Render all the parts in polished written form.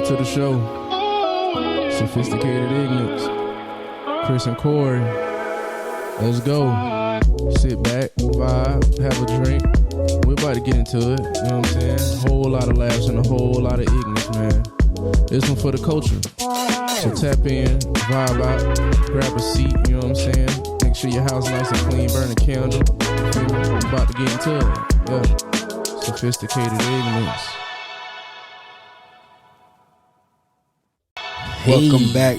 Welcome to the show. Sophisticated Ignorance. Chris and Corey. Let's go. Sit back, vibe, have a drink. We're about to get into it. You know what I'm saying? A whole lot of laughs and a whole lot of ignorance, man. This one for the culture. So tap in, vibe out, grab a seat, you know what I'm saying? Make sure your house nice and clean, burn a candle. We're about to get into it. Yeah. Sophisticated Ignorance. Hey. Welcome back.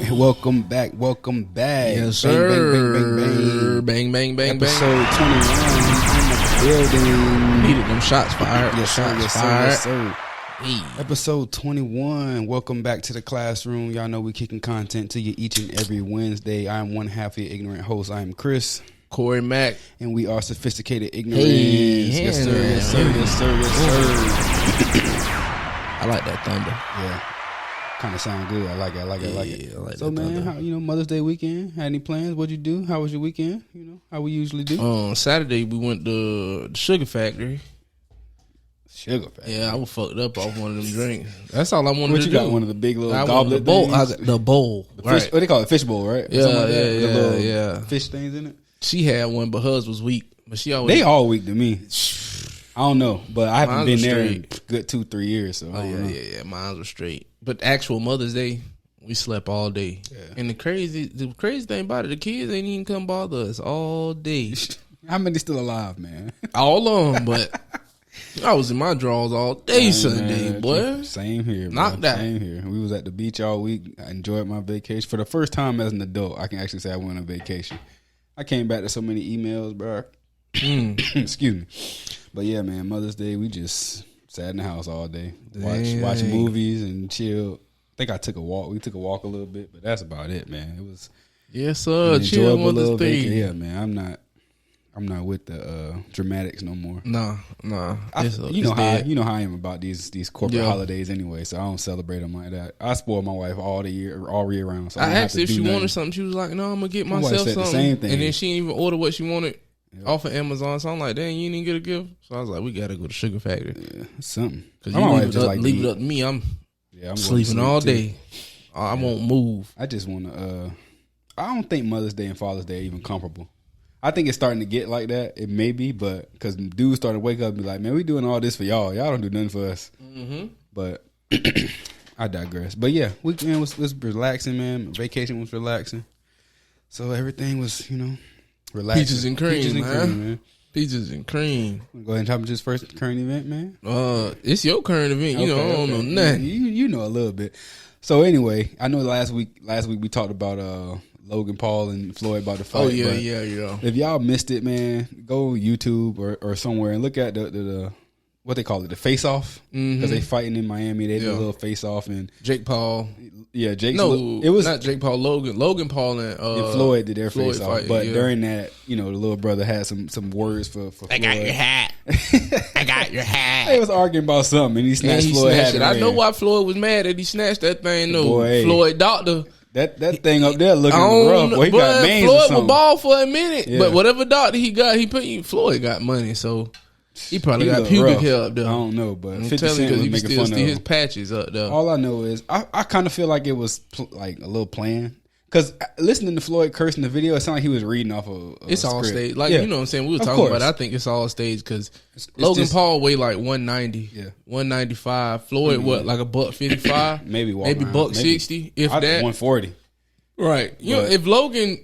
Yes, sir. Bang, bang, bang. Episode 21 in the building. Needed them shots fired. Yes, sir. Hey. Episode 21. Welcome back to the classroom. Y'all know we kicking content to you each and every Wednesday. I am one half of your ignorant host. I am Chris. Corey Mack. And we are Sophisticated Ignorance. Hey. Yes, sir. I like that thunder. Yeah. Kind of sound good. I like it. I like So, man, how, Mother's Day weekend? Had any plans? What'd you do? How was your weekend? How we usually do. Saturday we went to the Sugar Factory. Sugar Factory. Yeah, I was fucked up off one of them drinks. That's all I wanted to do. What you got? One of the big little goblet bowl. things? I got the bowl. Fish, what they call it? Fish bowl, right? Yeah. Fish things in it. She had one, but hers was weak. But she always. They all weak to me. I don't know, but I haven't been there in good 2-3 years. So yeah. Mine was straight. But actual Mother's Day, we slept all day. Yeah. And the crazy thing about it, the kids ain't even come bother us all day. How many still alive, man? All of them, but I was in my drawers all day Sunday, man, boy. Same here, Knocked out. Same here. We was at the beach all week. I enjoyed my vacation. For the first time as an adult, I can actually say I went on vacation. I came back to so many emails, bro. Excuse me. But yeah, man, Mother's Day, we just sat in the house all day. Watch movies and chill. I think I took a walk. We took a walk a little bit, but that's about it, man. It was yes, sir. Chill Mother's Day. Yeah, man. I'm not with the dramatics no more. Nah. You know how I am about these corporate holidays anyway, so I don't celebrate them like that. I spoil my wife all year round. So I asked if she wanted something. She was like, "No, I'm gonna get myself something." The same thing. And then she didn't even order what she wanted off of Amazon. So I'm like, "Dang, you didn't get a gift." So I was like, "We gotta go to Sugar Factory." Yeah, something. Because you leave it up to me. I'm sleeping all day. I won't move. I just want to. I don't think Mother's Day and Father's Day are even comparable. I think it's starting to get like that. It may be, but because dudes starting to wake up and be like, man, we doing all this for y'all. Y'all don't do nothing for us. Mm-hmm. But I digress. But yeah, weekend was relaxing, man. Vacation was relaxing. So everything was, relaxing. Peaches and cream, man. Peaches and cream. Go ahead and talk about this first current event, man. It's your current event. I don't know nothing. You know a little bit. So anyway, I know last week we talked about Logan Paul and Floyd about to fight. Oh yeah. If y'all missed it, man, go YouTube or somewhere and look at the what they call it, the face off, because they fighting in Miami. They did a little face off and Jake Paul. Yeah, Jake. No, it was not Jake Paul. Logan Paul and Floyd did their face off. Fight, but during that, the little brother had some words for Floyd. I got your hat. I got your hat. They was arguing about something, and he snatched Floyd hat. I know why Floyd was mad that he snatched that thing. No, boy, Floyd doctor. That thing up there looking rough. Boy, he got mange Floyd was bald for a minute, yeah. But whatever doctor he got, Floyd got money, so he probably got pubic hair up there. I don't know, but I'm 50 Cent was making fun of his patches up there. All I know is I kind of feel like it was like a little planned. Because listening to Floyd curse in the video, it sounded like he was reading off of it's script. all staged. Like, you know what I'm saying? We were talking about it. I think it's all staged because Logan Paul weighed like 190, 195. Floyd, like a $155? maybe $160, if that. 140. Right. If Logan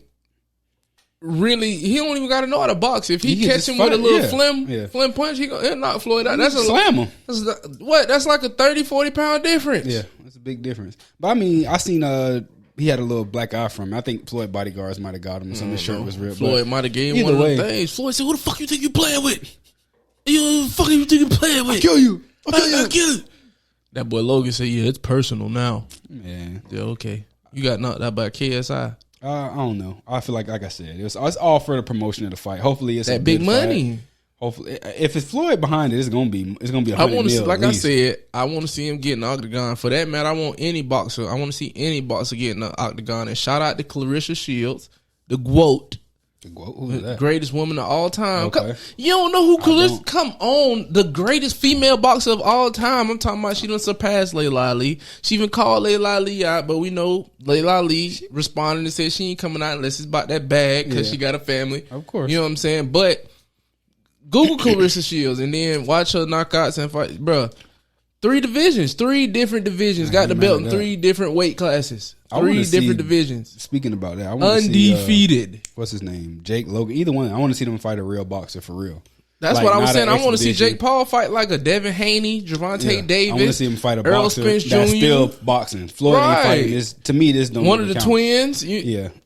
really, he don't even got to know how to box. If he catch him with a little flim punch, he'll knock Floyd out. That's slam him. That's like a 30, 40 pound difference. Yeah, that's a big difference. But I mean, I seen he had a little black eye from him. I think Floyd bodyguards might have got him. Some of his shirt was ripped. Floyd might have gave him one of the things. Floyd said, "Who the fuck you think you playing with? Who the fuck you think you playing with? I'll kill you. I'll kill you." That boy Logan said, "Yeah, it's personal now." Man. Yeah, okay. You got knocked out by KSI. I don't know. I feel like I said, it's all for the promotion of the fight. Hopefully, it's that big money. Fight. Hopefully, if it's Floyd behind it, it's gonna be 100 mil. Like I said, I want to see him get in the octagon. For that matter, I want any boxer. I want to see any boxer get in the octagon. And shout out to Clarissa Shields, the GWOAT. Who was that? Greatest woman of all time. Okay. You don't know who Clarissa? Come on, the greatest female boxer of all time. I'm talking about she done surpassed Layla Ali. She even called Layla Ali out, but we know Layla Ali responded and said she ain't coming out unless it's about that bag because she got a family. Of course. You know what I'm saying? But Google Clarissa Shields and then watch her knockouts and fight. Bruh, 3 different divisions. Got the belt in 3 different weight classes. 3 different divisions. Speaking about that, I want to undefeated. What's his name? Jake Logan. Either one. I want to see them fight a real boxer for real. That's like, what I was saying. I want to see Jake Paul fight like a Devin Haney, Gervonta Davis. I want to see him fight a Earl boxer Spence that's Jr. still boxing. Floyd ain't fighting this. To me, this don't one of the count. twins.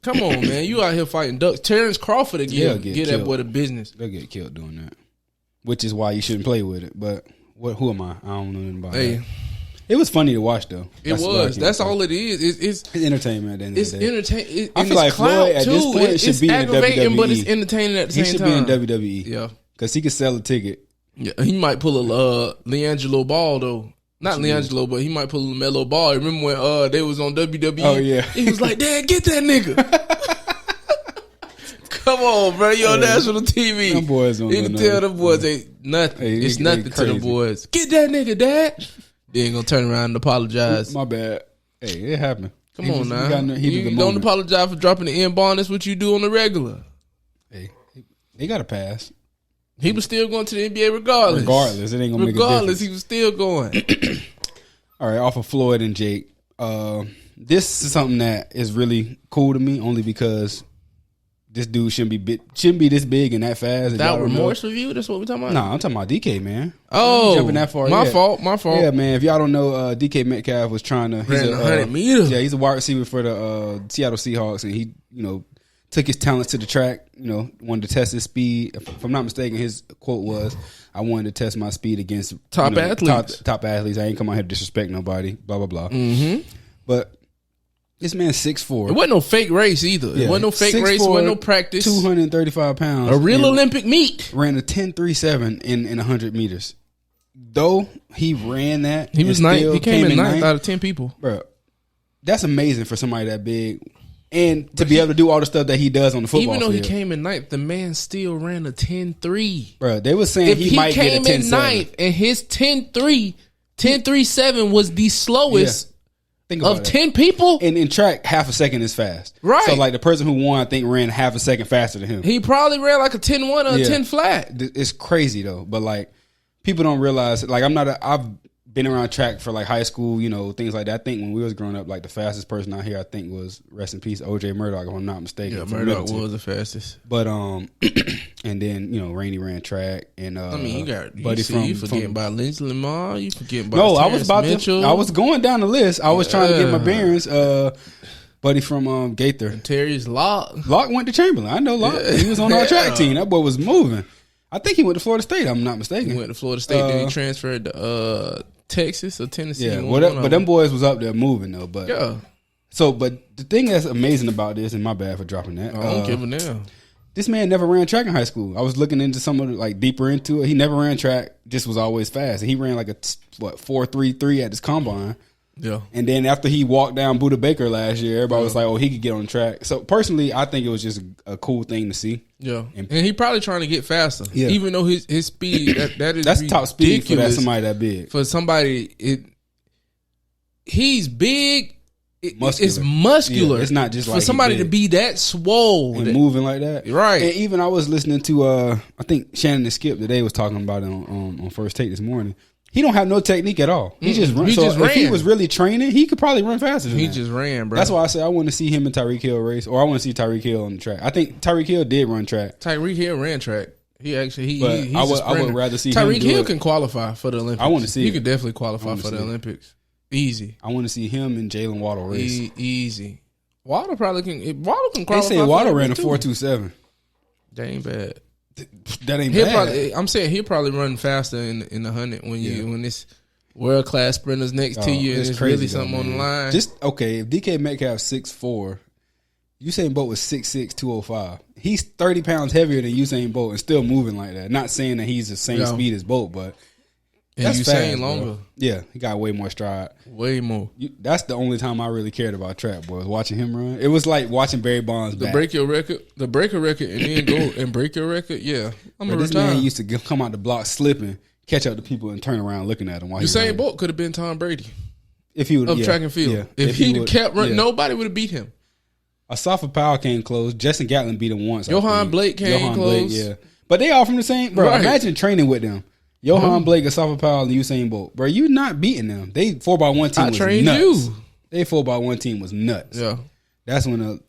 Come on, man. You out here fighting ducks. Terrence Crawford again. Get that boy the business. They'll get killed doing that. Which is why you shouldn't play with it. But who am I? I don't know nothing about that. It was funny to watch though. That's all it is. It's entertainment. At the end it's of the day. entertaining. I feel like Floyd at this point should be in WWE. But it's entertaining at the same time. He should be in WWE. Yeah, because he could sell a ticket. Yeah, he might pull a LeAngelo Ball though. Not LeAngelo, but he might pull a LaMelo Ball. Remember when they was on WWE? Oh yeah, he was like, "Dad, get that nigga." Come on, bro. You on national TV. Them boys don't you can tell them boys ain't nothing. It's nothing to them boys. Get that nigga, Dad. They ain't gonna turn around and apologize. My bad. Hey, it happened. Come on now. You don't apologize for dropping the N-bomb. That's what you do on the regular. Hey, they got a pass. He was still going to the NBA regardless. It ain't gonna make a difference. He was still going. All right, off of Floyd and Jake. This is something that is really cool to me, only because this dude shouldn't be this big and that fast. Without Remorse review? That's what we're talking about? Nah, I'm talking about DK, man. Oh, jumping that far. My fault. Yeah, man. If y'all don't know, DK Metcalf was trying to ran 100 meters. Yeah, he's a wide receiver for the Seattle Seahawks, and he, took his talents to the track. Wanted to test his speed. If I'm not mistaken, his quote was, "I wanted to test my speed against top athletes. Top athletes. I ain't come out here to disrespect nobody. Blah blah blah." Mm-hmm. But this man's 6'4". It wasn't no fake race either. Yeah. It wasn't no fake race. It wasn't no practice. 235 pounds. A real Olympic meet. Ran a 10.37 in 100 meters. Though he ran that, he was ninth. He came in ninth out of 10 people. Bro, that's amazing for somebody that big. And to be able to do all the stuff that he does on the football field. Even though he came in ninth, the man still ran a 10.3. Bro, they were saying he might get a 10.7. If he came in ninth and his 10.37 was the slowest of 10 people. And in track, half a second is fast. Right. So like the person who won, I think, ran half a second faster than him. He probably ran like a 10.1 or a 10 flat. It's crazy though. But like people don't realize, like I've been around track for like high school, things like that. I think when we was growing up, like the fastest person out here, I think was, rest in peace, OJ Murdoch, if I'm not mistaken. Yeah, Murdoch was the fastest. But and then Rainey ran track, and you forgetting about Lindsey Lamar, you forgetting about no, Terrence Mitchell. I was going down the list. I was trying to get my bearings. Buddy from Gaither, Terry's Locke went to Chamberlain. I know Locke. Yeah. He was on our track team. That boy was moving. I think he went to Florida State. I'm not mistaken. He went to Florida State. Then he transferred to Texas or Tennessee. Yeah, but them boys was up there moving though. But yeah. So, but the thing that's amazing about this, and my bad for dropping that. I don't give a damn. This man never ran track in high school. I was looking into some of the, deeper into it. He never ran track. Just was always fast. And he ran like a 4.33 at his combine. Yeah. And then after he walked down Buda Baker last year, everybody was like, "Oh, he could get on track." So personally, I think it was just a cool thing to see. Yeah, and he probably trying to get faster. Yeah. Even though his speed that's ridiculous. Top speed for somebody that big. For somebody, he's big. It's muscular. Yeah, it's not just for somebody to be that swole and moving like that, right? And even I was listening to I think Shannon and Skip today was talking about it on First Take this morning. He don't have no technique at all. He just runs. If he was really training, he could probably run faster than that. He just ran, bro. That's why I said I want to see him and Tyreek Hill race, or I want to see Tyreek Hill on the track. I think Tyreek Hill did run track. Tyreek Hill ran track. He actually he's I would rather see Tyreek him do Hill it. Can qualify for the Olympics. I want to see. He could definitely qualify for the Olympics. Easy. I want to see him and Jalen Waddle race. Easy. Waddle probably can. Waddle can qualify. They say Waddle ran a 4.27. That ain't bad. That ain't bad. I'm saying he'll probably run faster in the 100 when it's world class sprinters next to you and it's really something on the line. Just okay. If DK Metcalf 6'4", Usain Bolt was 6'6", 205. He's 30 pounds heavier than Usain Bolt and still moving like that. Not saying that he's the same speed as Bolt, but And That's Usain fast, longer. bro. Yeah, he got way more stride. Way more. That's the only time I really cared about track, boy. Was watching him run. It was like watching Barry Bonds back. Break your record, and then go and break your record. Yeah, I'm gonna This retire. man used to come out the block slipping, catch up to people, and turn around looking at him. While Usain Bolt could have been Tom Brady if he would of track and field. Yeah. If he would, kept running, yeah. nobody would have beat him. Asafa Powell came close. Justin Gatlin beat him once. Johan Blake came close. Yeah, but they all from the same. Bro, Right. imagine training with them. Johan Blake, Asafa Powell, and Usain Bolt. Bro, you not beating them. They 4x1 team I was trained nuts. you. They 4x1 team was nuts. Yeah, That's when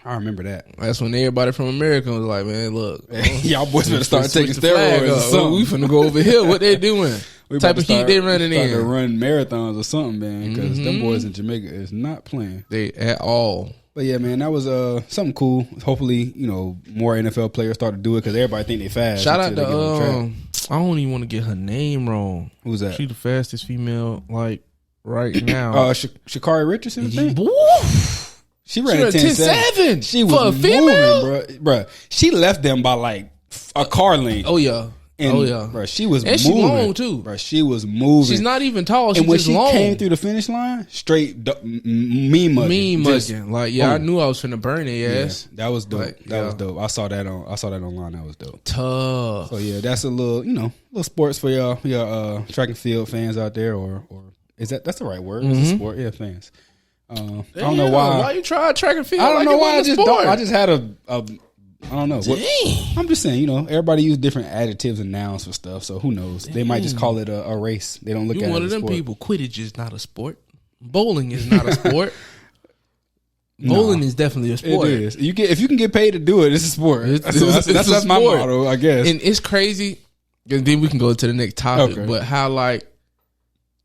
I remember that. that's when everybody from America was like, "Man, look, Y'all boys better start switch taking the flag steroids or up. something. We finna go over here. What they doing? We Type about of to heat start- they running start to in? run marathons or something, man. Because them boys in Jamaica is not playing. They at all. But yeah, man, that was something cool. Hopefully, more NFL players start to do it because everybody think they fast. Shout out until they get on to track. I don't even want to get her name wrong. Who's that? She the fastest female like right now. Shikari Richardson. I think? Woof. She ran She a ran 10.7. 10.7 She was for a female? moving, bro. She left them by like a car length. Oh yeah. And, bro, she was And moving. she long too. Bro, she was moving. She's not even tall. She's And when just she long. came through the finish line, straight mean mugging. Mean Just- mugging. Like, yeah, I boom. knew I was finna burn their ass. Yeah, that was dope. Like, that yeah. was dope. I saw that online. That was dope. Tough. So yeah, that's a little sports for y'all track and field fans out there, or that's the right word? It's a sport, yeah, fans. I don't know why. Why you try track and field? I don't like know it why. I wasn't just a sport? don't. I just had a I don't know. Dang. I'm just saying, everybody use different adjectives and nouns for stuff. So who knows? They might just call it a race. They don't look at it You one of as a them sport. people. Quidditch is not a sport. Bowling is not a sport. Bowling is definitely a sport. It is. If you can get paid to do it, it's a sport. It's a That's my sport. motto, I guess. And it's crazy. And then we can go to the next topic. Okay. But how like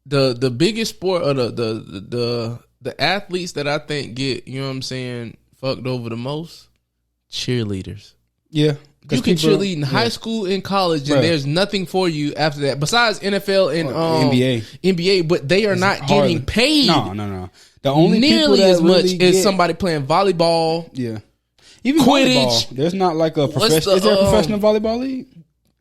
the biggest sport or the athletes that I think get, you know what I'm saying, fucked over the most, cheerleaders. Yeah. You can cheerlead in high school and college, and there's nothing for you after that besides NFL and NBA. But they are not getting paid. No. The only nearly people that as much really as get, somebody playing volleyball. Yeah, even Quidditch. volleyball. There's not like a professional. Is there a professional volleyball league?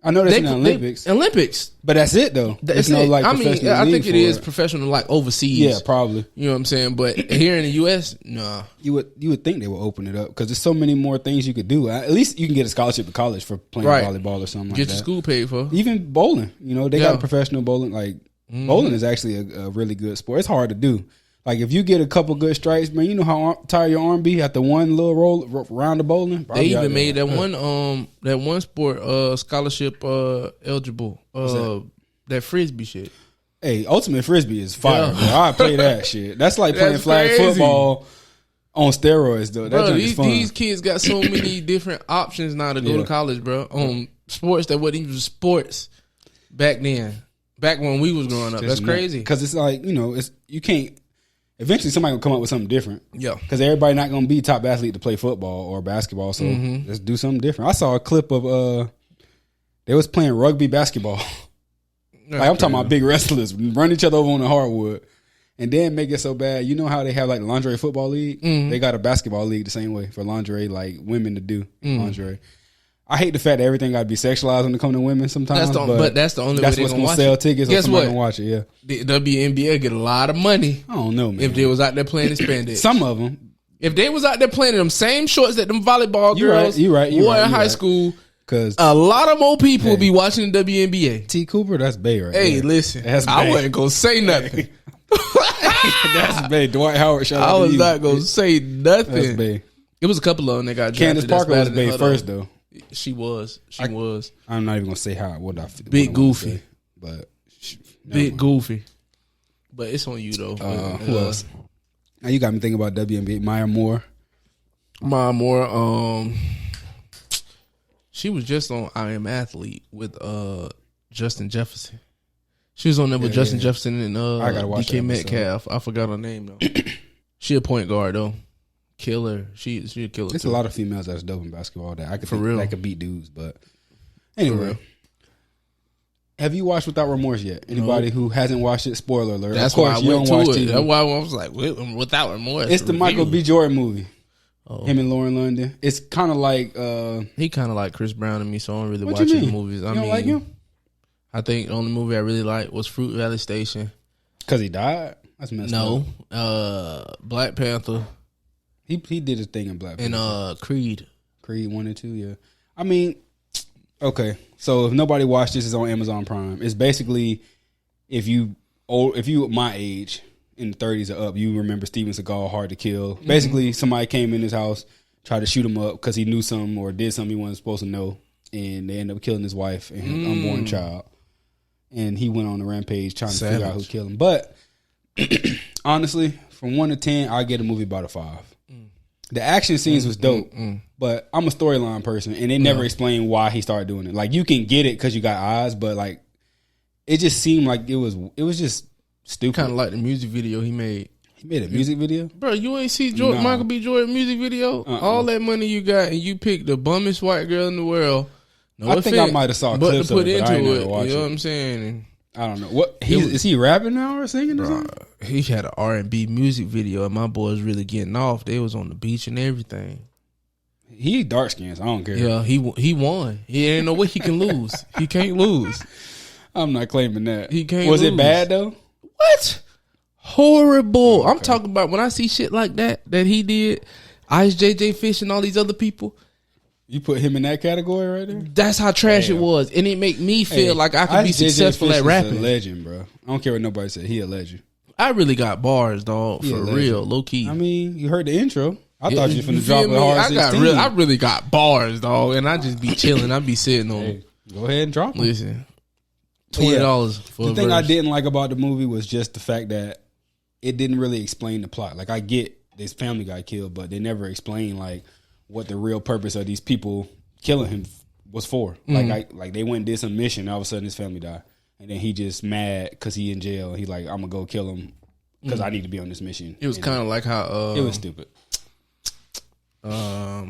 I know that's in the Olympics. Olympics. But that's it though. That's no it. like I mean, professional I think league it is for professional, like overseas. Yeah, probably. You know what I'm saying? But here in the U.S., nah. You would think they would open it up because there's so many more things you could do. At least you can get a scholarship to college for playing volleyball or something like that. Get your school paid for. Even bowling. They got a professional bowling. Like bowling is actually a really good sport. It's hard to do. Like if you get a couple good strikes, man, you know how tired your arm be after one little round of bowling. They even made that one sport scholarship eligible. That frisbee shit. Hey, ultimate frisbee is fire. Bro. I play that shit. That's like playing flag crazy. football on steroids, though. That Bro, junk is fun. these kids got so many different options now to go to college, bro. On sports that wasn't even sports back then. Back when we was growing up. That's crazy. Because it's like, you can't. Eventually, somebody will come up with something different. Yeah. Because everybody not going to be top athlete to play football or basketball. So let's do something different. I saw a clip of they was playing rugby basketball. Like I'm talking about big wrestlers run each other over on the hardwood, and then make it so bad. You know how they have like the lingerie football league? They got a basketball league the same way for lingerie, like women to do lingerie. I hate the fact that everything got to be sexualized when it comes to women sometimes. But that's the only way that's they're what's going to gonna watch sell it. tickets. Guess what? Gonna watch it. Yeah, The WNBA get a lot of money I don't know, man. if they was out there playing in spandex. Some of them, If they was out there playing in them same shorts that them volleyball You right, girls you right, you wore right, in you high right. school, because a lot of more people be watching the WNBA. T. Cooper, that's Bay right Hey, there. listen, That's I Bay. wasn't gonna say nothing. That's Bay. Dwight Howard, shout out I to was you. not gonna say That's nothing. Bay. It was a couple of them that got Candace drafted. that's Parker better was than Bay her, first though. She was. I'm not even gonna say what I Big what I wanna goofy. say, but Big goofy. But it's on you though. who else? Now you got me thinking about WNBA. Maya Moore. Maya Moore, she was just on I Am Athlete with Justin Jefferson. She was on there with Justin Jefferson and I gotta watch DK that Metcalf. I forgot her name though. She a point guard though. Killer. She a killer. There's too. a lot of females that's dope in basketball that I could For real. that could beat dudes. But anyway, real. have you watched Without Remorse yet? Anybody who hasn't watched it? Spoiler alert. That's of course why I you went don't watch to it. TV. That's why I was like, Without Remorse. It's the Michael B. Jordan movie. Oh. Him and Lauren London. It's kind of like He kind of like Chris Brown and me, so I don't really what watch you his mean? movies. You don't like him? I think the only movie I really liked was Fruit Valley Station. Because he died? That's messed up. No. Black Panther. He did his thing in Black Panther. And Creed. Creed 1 and 2, yeah. I mean, okay. So if nobody watched this, it's on Amazon Prime. It's basically, if you my age, in the 30s or up, you remember Steven Seagal, Hard to Kill. Basically, somebody came in his house, tried to shoot him up because he knew something or did something he wasn't supposed to know, and they ended up killing his wife and his unborn child. And he went on a rampage trying to figure out who killed him. But honestly, from 1 to 10, I get a movie about a 5. The action scenes was dope, but I'm a storyline person, and they never explained why he started doing it. Like, you can get it because you got eyes, but like, it just seemed like it was just stupid. Kind of like the music video he made. He made a music video? Bro, you ain't see Michael B. Jordan music video? All that money you got and you picked the bummest white girl in the world. No I think I might have saw clips of it, but I ain't never watched it. You know what I'm saying? I don't know. What is he rapping now or singing or something? He had an R&B music video and my boys really getting off. They was on the beach and everything. He dark skinned, so I don't care. Yeah, he won. He ain't know what he can lose. He can't lose. I'm not claiming that. He can't Was lose. it bad though? What? Horrible. Okay. I'm talking about when I see shit like that he did, Ice JJ Fish and all these other people. You put him in that category right there? That's how trash it was. And it make me feel like I could be successful at rapping. He's a legend, bro. I don't care what nobody said. He a legend. I really got bars, dog. For real. Low key. I mean, you heard the intro. I thought you was finna drop a hard 16. I really got bars, dog. And I just be chilling. I be sitting on them. Go ahead and drop them. Listen. $20 for the thing I didn't like about the movie was just the fact that it didn't really explain the plot. Like, I get this family got killed, but they never explained like what the real purpose of these people killing him was for. Like they went and did some mission, and all of a sudden his family died, and then he just mad because he in jail. He like, I'm gonna go kill him because I need to be on this mission. It was kind of like how it was stupid. It'll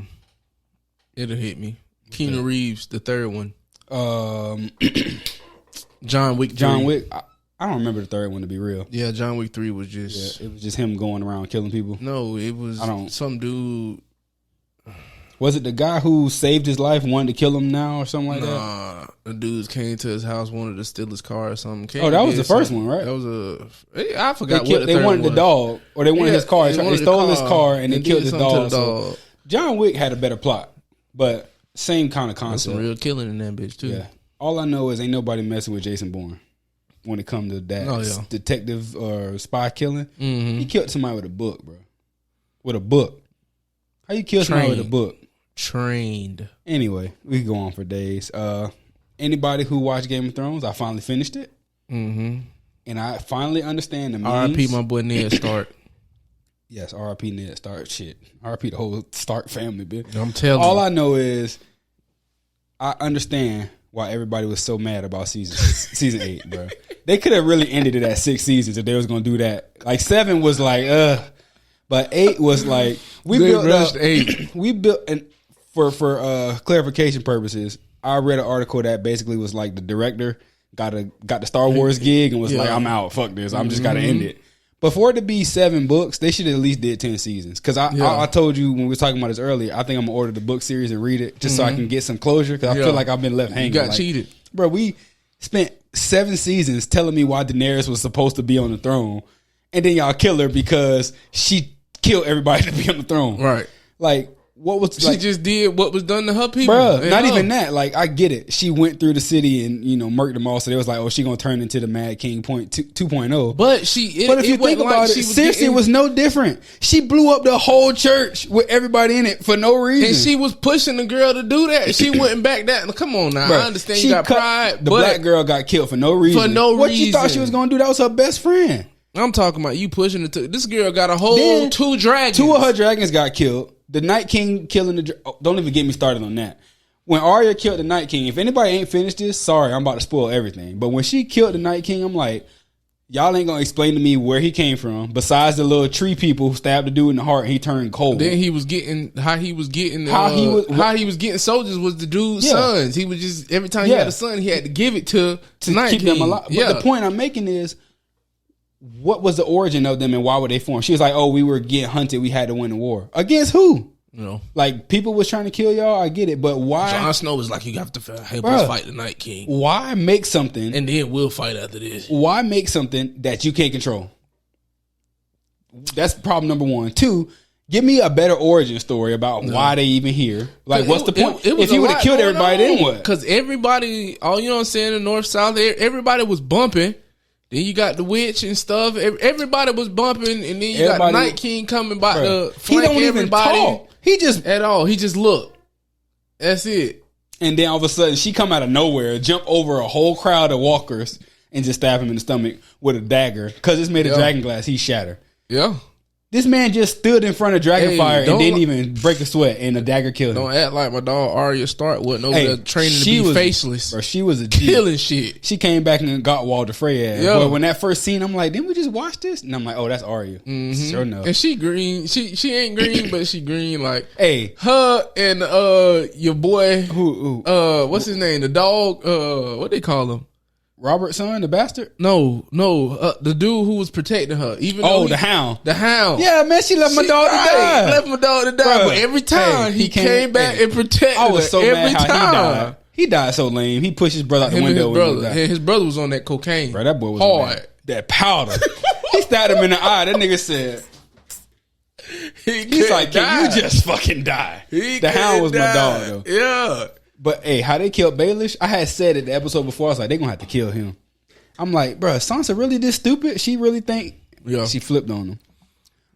hit me. Keanu Reeves, the third one. John Wick 3. John Wick. I don't remember the third one, to be real. Yeah, John Wick 3 was just... Yeah, it was just him going around killing people. No, it was some dude... Was it the guy who saved his life, wanted to kill him now or something like that? Nah, the dudes came to his house, wanted to steal his car or something. That was the first one, right? That was I forgot what the they third wanted was. the dog, or they wanted his car. They stole his car and then killed his dog. So John Wick had a better plot, but same kind of concept. Some real killing in that bitch, too. Yeah. All I know is ain't nobody messing with Jason Bourne when it comes to that detective or spy killing. Mm-hmm. He killed somebody with a book, bro. With a book. How you kill somebody with a book? Trained. Anyway, we can go on for days. Anybody who watched Game of Thrones, I finally finished it. Mm-hmm. And I finally understand the memes. R.I.P. my boy Ned Stark. Yes, R.I.P. Ned Stark. Shit. R.I.P. the whole Stark family, bitch. I'm telling you. All I know is I understand why everybody was so mad about season 8, bro. They could have really ended it at 6 seasons if they was going to do that. Like 7 was like, but 8 was like, we built 8. We built, and for clarification purposes, I read an article that basically was like the director got the Star Wars gig and was like, I'm out, fuck this, I'm just got to end it. But for it to be 7 books, they should have at least did 10 seasons. Because I told you when we were talking about this earlier, I think I'm going to order the book series and read it just so I can get some closure. Because I feel like I've been left hanging. You got cheated. Bro, we spent 7 seasons telling me why Daenerys was supposed to be on the throne. And then y'all kill her because she killed everybody to be on the throne. Right. Like, what was... She just did what was done to her people. Bro, not even that. Like, I get it. She went through the city and, murked them all. So they was like, oh, she going to turn into the Mad King 2.0. But if you think about it, seriously, it was no different. She blew up the whole church with everybody in it for no reason. And she was pushing the girl to do that. She wouldn't back that. Come on now. Bro, I understand you got pride. The black girl got killed for no reason. What you thought she was going to do? That was her best friend. I'm talking about you pushing it. This girl got a whole 2 dragons. 2 of her dragons got killed. The Night King killing don't even get me started on that. When Arya killed the Night King, if anybody ain't finished this, sorry, I'm about to spoil everything. But when she killed the Night King, I'm like, y'all ain't gonna explain to me where he came from. Besides the little tree people who stabbed the dude in the heart, and he turned cold. Then he was getting getting soldiers was the dude's sons. He was just every time he had a son, he had to give it to Night keep King. Them alive. But the point I'm making is, what was the origin of them and why were they formed? She was like, oh, we were getting hunted. We had to win the war. Against who? Like, people was trying to kill y'all, I get it, but why? Jon Snow was like, you have to help us fight the Night King. Why make something, and then we'll fight after this? Why make something that you can't control? That's problem number one. Two, give me a better origin story about why they even here. Like, what's the point? If you would have killed everybody, then what? Because everybody, you know what I'm saying, the North, South, everybody was bumping. Then you got the witch and stuff. Everybody was bumping, and then you got the Night King coming by to flank everybody. Even talk. He just at all. He just looked. That's it. And then all of a sudden, she come out of nowhere, jump over a whole crowd of walkers, and just stab him in the stomach with a dagger. Because it's made of dragon glass. He shattered. Yeah. This man just stood in front of Dragonfire and didn't even break a sweat, and the dagger killed him. Don't act like my dog Arya Stark wasn't over there training to be faceless. Bro, she was a G. Killing shit. She came back and got Walter Frey ass. But when that first scene, I'm like, didn't we just watch this? And I'm like, oh, that's Arya. Mm-hmm. Sure enough. And she green. She ain't green, but she green like her and your boy who what's his name? The dog, what they call him? Robert's son, the bastard? No, the dude who was protecting her. Even the hound. The hound. Yeah, man, she left my dog to die. Left my dog to die. Bruh, but every time he came back and protected her. I was so mad how he died. He died so lame. He pushed his brother out the window. His brother was on that cocaine. Bro, that boy was hard. That powder. He stabbed him in the eye. That nigga said, he's like, can you just fucking die? The hound was my dog, though. Yeah. But how they killed Baelish, I had said it the episode before, I was like, they're gonna have to kill him. I'm like, bro, Sansa really this stupid? She really think she flipped on him.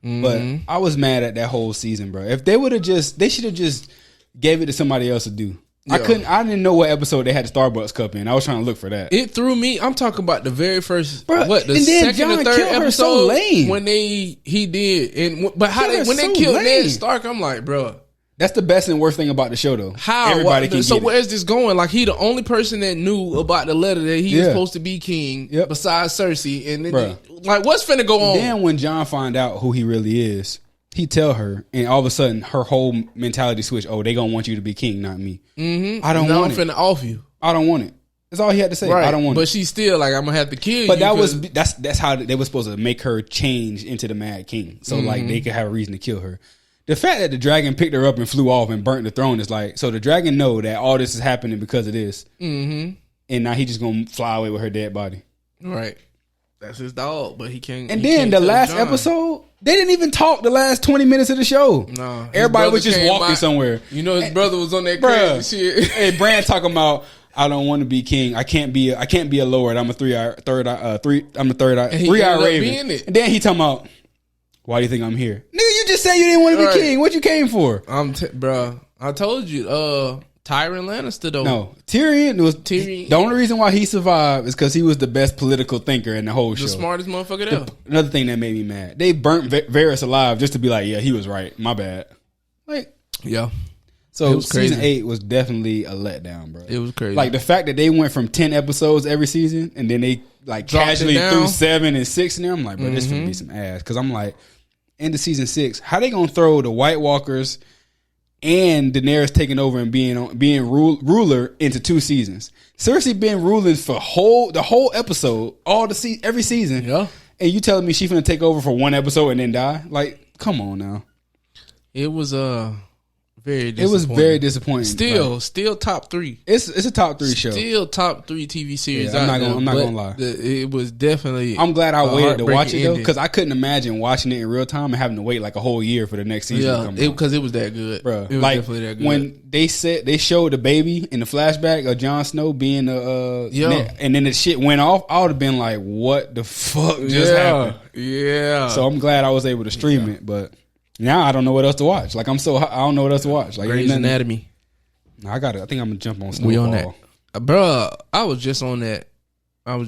Mm-hmm. But I was mad at that whole season, bro. If they would have they should have just gave it to somebody else to do. Yeah. I didn't know what episode they had the Starbucks cup in. I was trying to look for that. It threw me. I'm talking about the very first, the second or third episode so lame. when he did. But when they killed Ned Stark, I'm like, bro. That's the best and worst thing about the show, though. How everybody can. So where's this going? Like, he the only person that knew about the letter that he was supposed to be king, besides Cersei. And then, like, what's finna go on? Then when Jon find out who he really is, he tell her, and all of a sudden her whole mentality switch. Oh, they gonna want you to be king, not me. Mm-hmm. I don't want it. I'm finna off you. I don't want it. That's all he had to say. Right. I don't want it. But she's still like, I'm gonna have to kill you. But that's how they were supposed to make her change into the Mad King, so like they could have a reason to kill her. The fact that the dragon picked her up and flew off and burnt the throne is like, so the dragon know that all this is happening because of this. Mm-hmm. And now he just gonna fly away with her dead body. Right. That's his dog, but he can't. And then the last episode, they didn't even talk the last 20 minutes of the show. No. Everybody was just walking somewhere. You know, his brother was on that crazy shit. Hey, Bran talking about, I don't want to be king. I can't be a lord. I'm a third eye raven. And then he talking about, why do you think I'm here? Nigga, you just said you didn't want to be king. What you came for? Bro, I told you, Tyrion Lannister though. No, Tyrion. The only reason why he survived is because he was the best political thinker in the whole show. The smartest motherfucker there. Another thing that made me mad, they burnt Varys alive just to be like, yeah, he was right. My bad. Like, yeah. So season 8 was definitely a letdown, bro. It was crazy. Like the fact that they went from 10 episodes every season and then they like casually threw 7 and 6 in there. I'm like, bro, this finna be some ass. Because I'm like, into season 6, how they gonna throw the White Walkers and Daenerys taking over and being ruler into 2 seasons? Cersei been ruling for the whole episode, every season. Yeah. And you telling me she finna take over for 1 episode and then die? Like, come on now. It was very disappointing. It was very disappointing. Still top 3. It's a top 3 show. Still top 3 TV series. Yeah, I'm not gonna lie. It was definitely. I'm glad I waited to watch it though, because I couldn't imagine watching it in real time and having to wait like a whole year for the next season to come out. Because it was that good, bro. It was definitely that good. When they showed the baby in the flashback of Jon Snow being and then the shit went off, I would have been like, "What the fuck just happened?" Yeah. So I'm glad I was able to stream it, but. Now I don't know what else to watch. Like I don't know what else to watch. Like Grey's Anatomy. I got it. I think I'm gonna jump on Snowfall. We on that, bro. I was just on that. I'm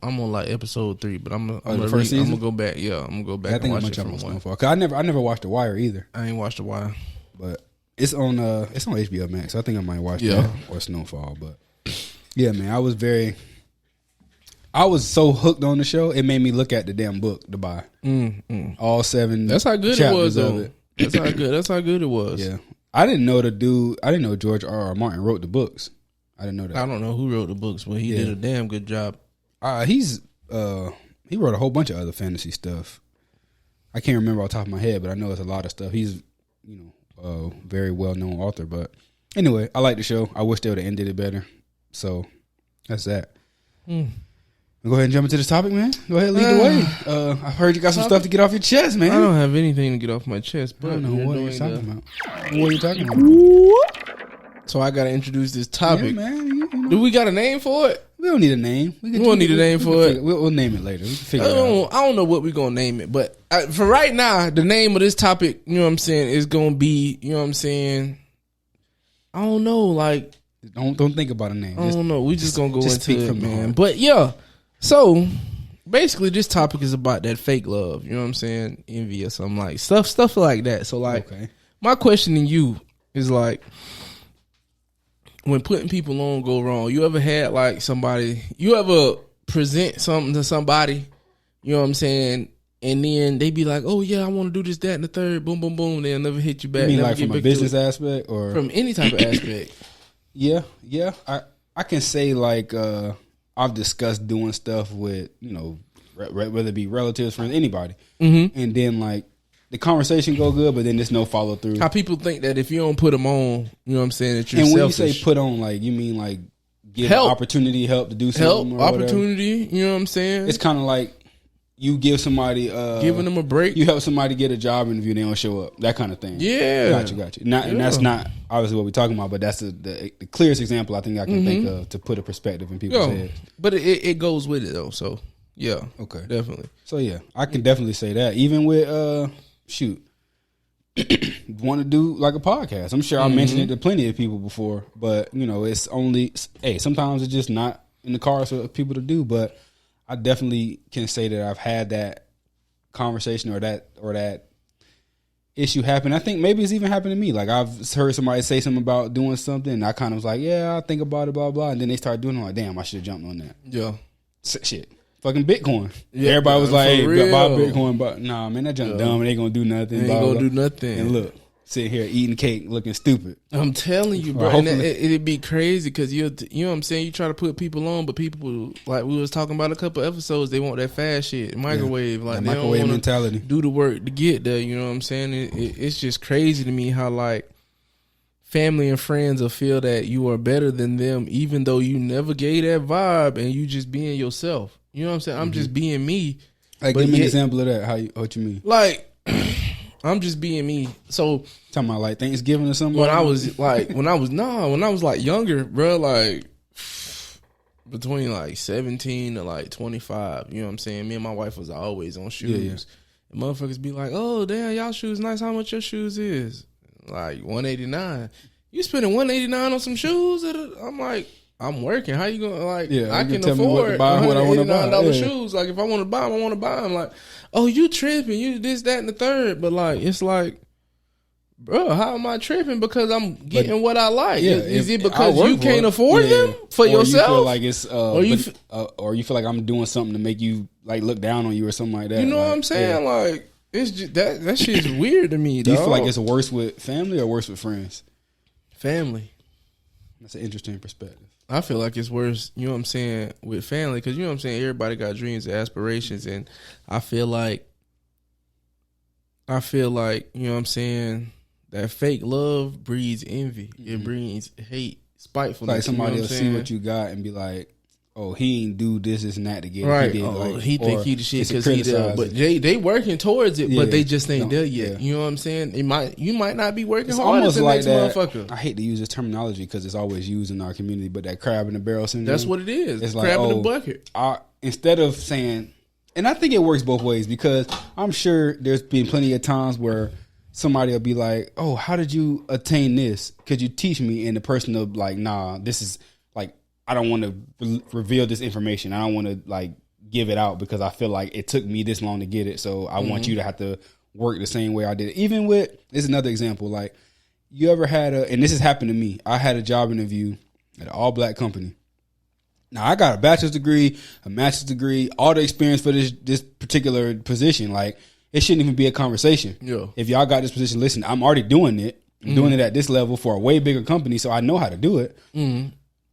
on like episode 3, but I'm gonna go back. Yeah, I'm gonna go back. I think I'm gonna jump on Snowfall because I never watched The Wire either. I ain't watched The Wire, but it's on HBO Max. So I think I might watch that or Snowfall. But yeah, man, I was so hooked on the show, it made me look at the damn book to buy. All 7. That's how good it was, though. That's how good it was. Yeah, I didn't know George R.R. Martin wrote the books. I didn't know that. I don't know who wrote the books, but he did a damn good job. He wrote a whole bunch of other fantasy stuff. I can't remember off the top of my head, but I know it's a lot of stuff. He's very well known author. But anyway, I like the show. I wish they would have ended it better. So that's that. Go ahead and jump into this topic, man. Go ahead, lead the way. I heard you got some stuff to get off your chest, man. I don't have anything to get off my chest, but I don't know what you're talking about. What are you talking about? So I got to introduce this topic. Yeah, man. You know. Do we got a name for it? We don't need a name. We don't need a name for it. We'll name it later. We can figure it out. I don't know what we're going to name it, but for right now, the name of this topic, you know what I'm saying, is going to be, you know what I'm saying, I don't know, like. Don't think about a name. I don't know. We just going to go into it, man. Heart. But yeah. So basically, this topic is about that fake love. You know what I'm saying? Envy or something like stuff like that. So like, my question to you is like, when putting people on go wrong, you ever had like somebody? You ever present something to somebody? You know what I'm saying? And then they be like, "Oh yeah, I want to do this, that, and the third." Boom, boom, boom. They'll never hit you back. You mean like from a business aspect or from any type of aspect? Yeah. I can say like. I've discussed doing stuff with, you know, whether it be relatives, friends, anybody. Mm-hmm. And then, like, the conversation go good, but then there's no follow through. How people think that if you don't put them on, you know what I'm saying, that you're selfish. And when you say put on, like, you mean, like, give help to do something or opportunity, whatever. You know what I'm saying? It's kind of like you give somebody... giving them a break. You help somebody get a job interview, they don't show up. That kind of thing. Yeah. Got you. And that's not obviously what we're talking about, but that's the clearest example I think I can think of to put a perspective in people's heads. But it goes with it, though. So, yeah. Okay. Definitely. So, yeah. I can definitely say that. Even with, want to do like a podcast. I'm sure I mentioned it to plenty of people before, but, you know, it's only... Hey, sometimes it's just not in the cards for people to do, but... I definitely can say that I've had that conversation or that issue happen. I think maybe it's even happened to me. Like I've heard somebody say something about doing something, and I kind of was like, "Yeah, I'll think about it, blah blah." And then they start doing it. I'm like, "Damn, I should have jumped on that." Yeah, shit, fucking Bitcoin. Yeah, everybody was like, "Hey, buy Bitcoin," but nah, man, that junk dumb. It ain't gonna do nothing. It ain't gonna do nothing. And look. Sitting here eating cake, looking stupid. I'm telling you, bro. And it'd be crazy because you know what I'm saying. You try to put people on, but people like we was talking about a couple episodes. They want that fast shit, microwave, like they microwave don't mentality. Do the work to get there. You know what I'm saying? It's just crazy to me how like family and friends will feel that you are better than them, even though you never gave that vibe and you just being yourself. You know what I'm saying? I'm just being me. Like, give me an example of that. What you mean? Like. I'm just being me. So talking about like Thanksgiving or something. When I was like younger, bro, like between like 17 to like 25, you know what I'm saying? Me and my wife was always on shoes. Yeah. And motherfuckers be like, "Oh damn, y'all shoes nice. How much your shoes is?" Like $189. You spending $189 on some shoes? I'm like, I'm working. How you gonna like? Yeah, I can afford $189 shoes. Like if I want to buy them, I want to buy them. Like, oh, you tripping? You this, that, and the third. But like, it's like, bro, how am I tripping? Because I'm getting what I like. Yeah, is it because you can't afford them for yourself? You feel like it's or you feel like I'm doing something to make you like look down on you or something like that. You know like, what I'm saying? Yeah. Like it's just that shit's weird to me. Do you feel like it's worse with family or worse with friends? Family. That's an interesting perspective. I feel like it's worse, you know what I'm saying, with family, because you know what I'm saying, everybody got dreams and aspirations, and I feel like, you know what I'm saying, that fake love breeds envy. Mm-hmm. It breeds hate, spitefulness. Like somebody will see what you got and be like, "Oh, he ain't do this and that to get it." He did, he think he the shit because he did. But they working towards it, but they just ain't there yet. Yeah. You know what I'm saying? You might not be working hard as the next motherfucker. I hate to use this terminology because it's always used in our community, but that crab in the barrel syndrome. That's what it is. It's crab like, in the bucket. Instead of saying, and I think it works both ways because I'm sure there's been plenty of times where somebody will be like, "Oh, how did you attain this? Could you teach me?" And the person will be like, "Nah, this is like, I don't want to reveal this information. I don't want to like give it out because I feel like it took me this long to get it. So I want you to have to work the same way I did it." Even with, this is another example. Like, you ever had and this has happened to me. I had a job interview at an all black company. Now I got a bachelor's degree, a master's degree, all the experience for this particular position. Like, it shouldn't even be a conversation. Yeah. If y'all got this position, listen, I'm already doing it. I'm doing it at this level for a way bigger company, so I know how to do it.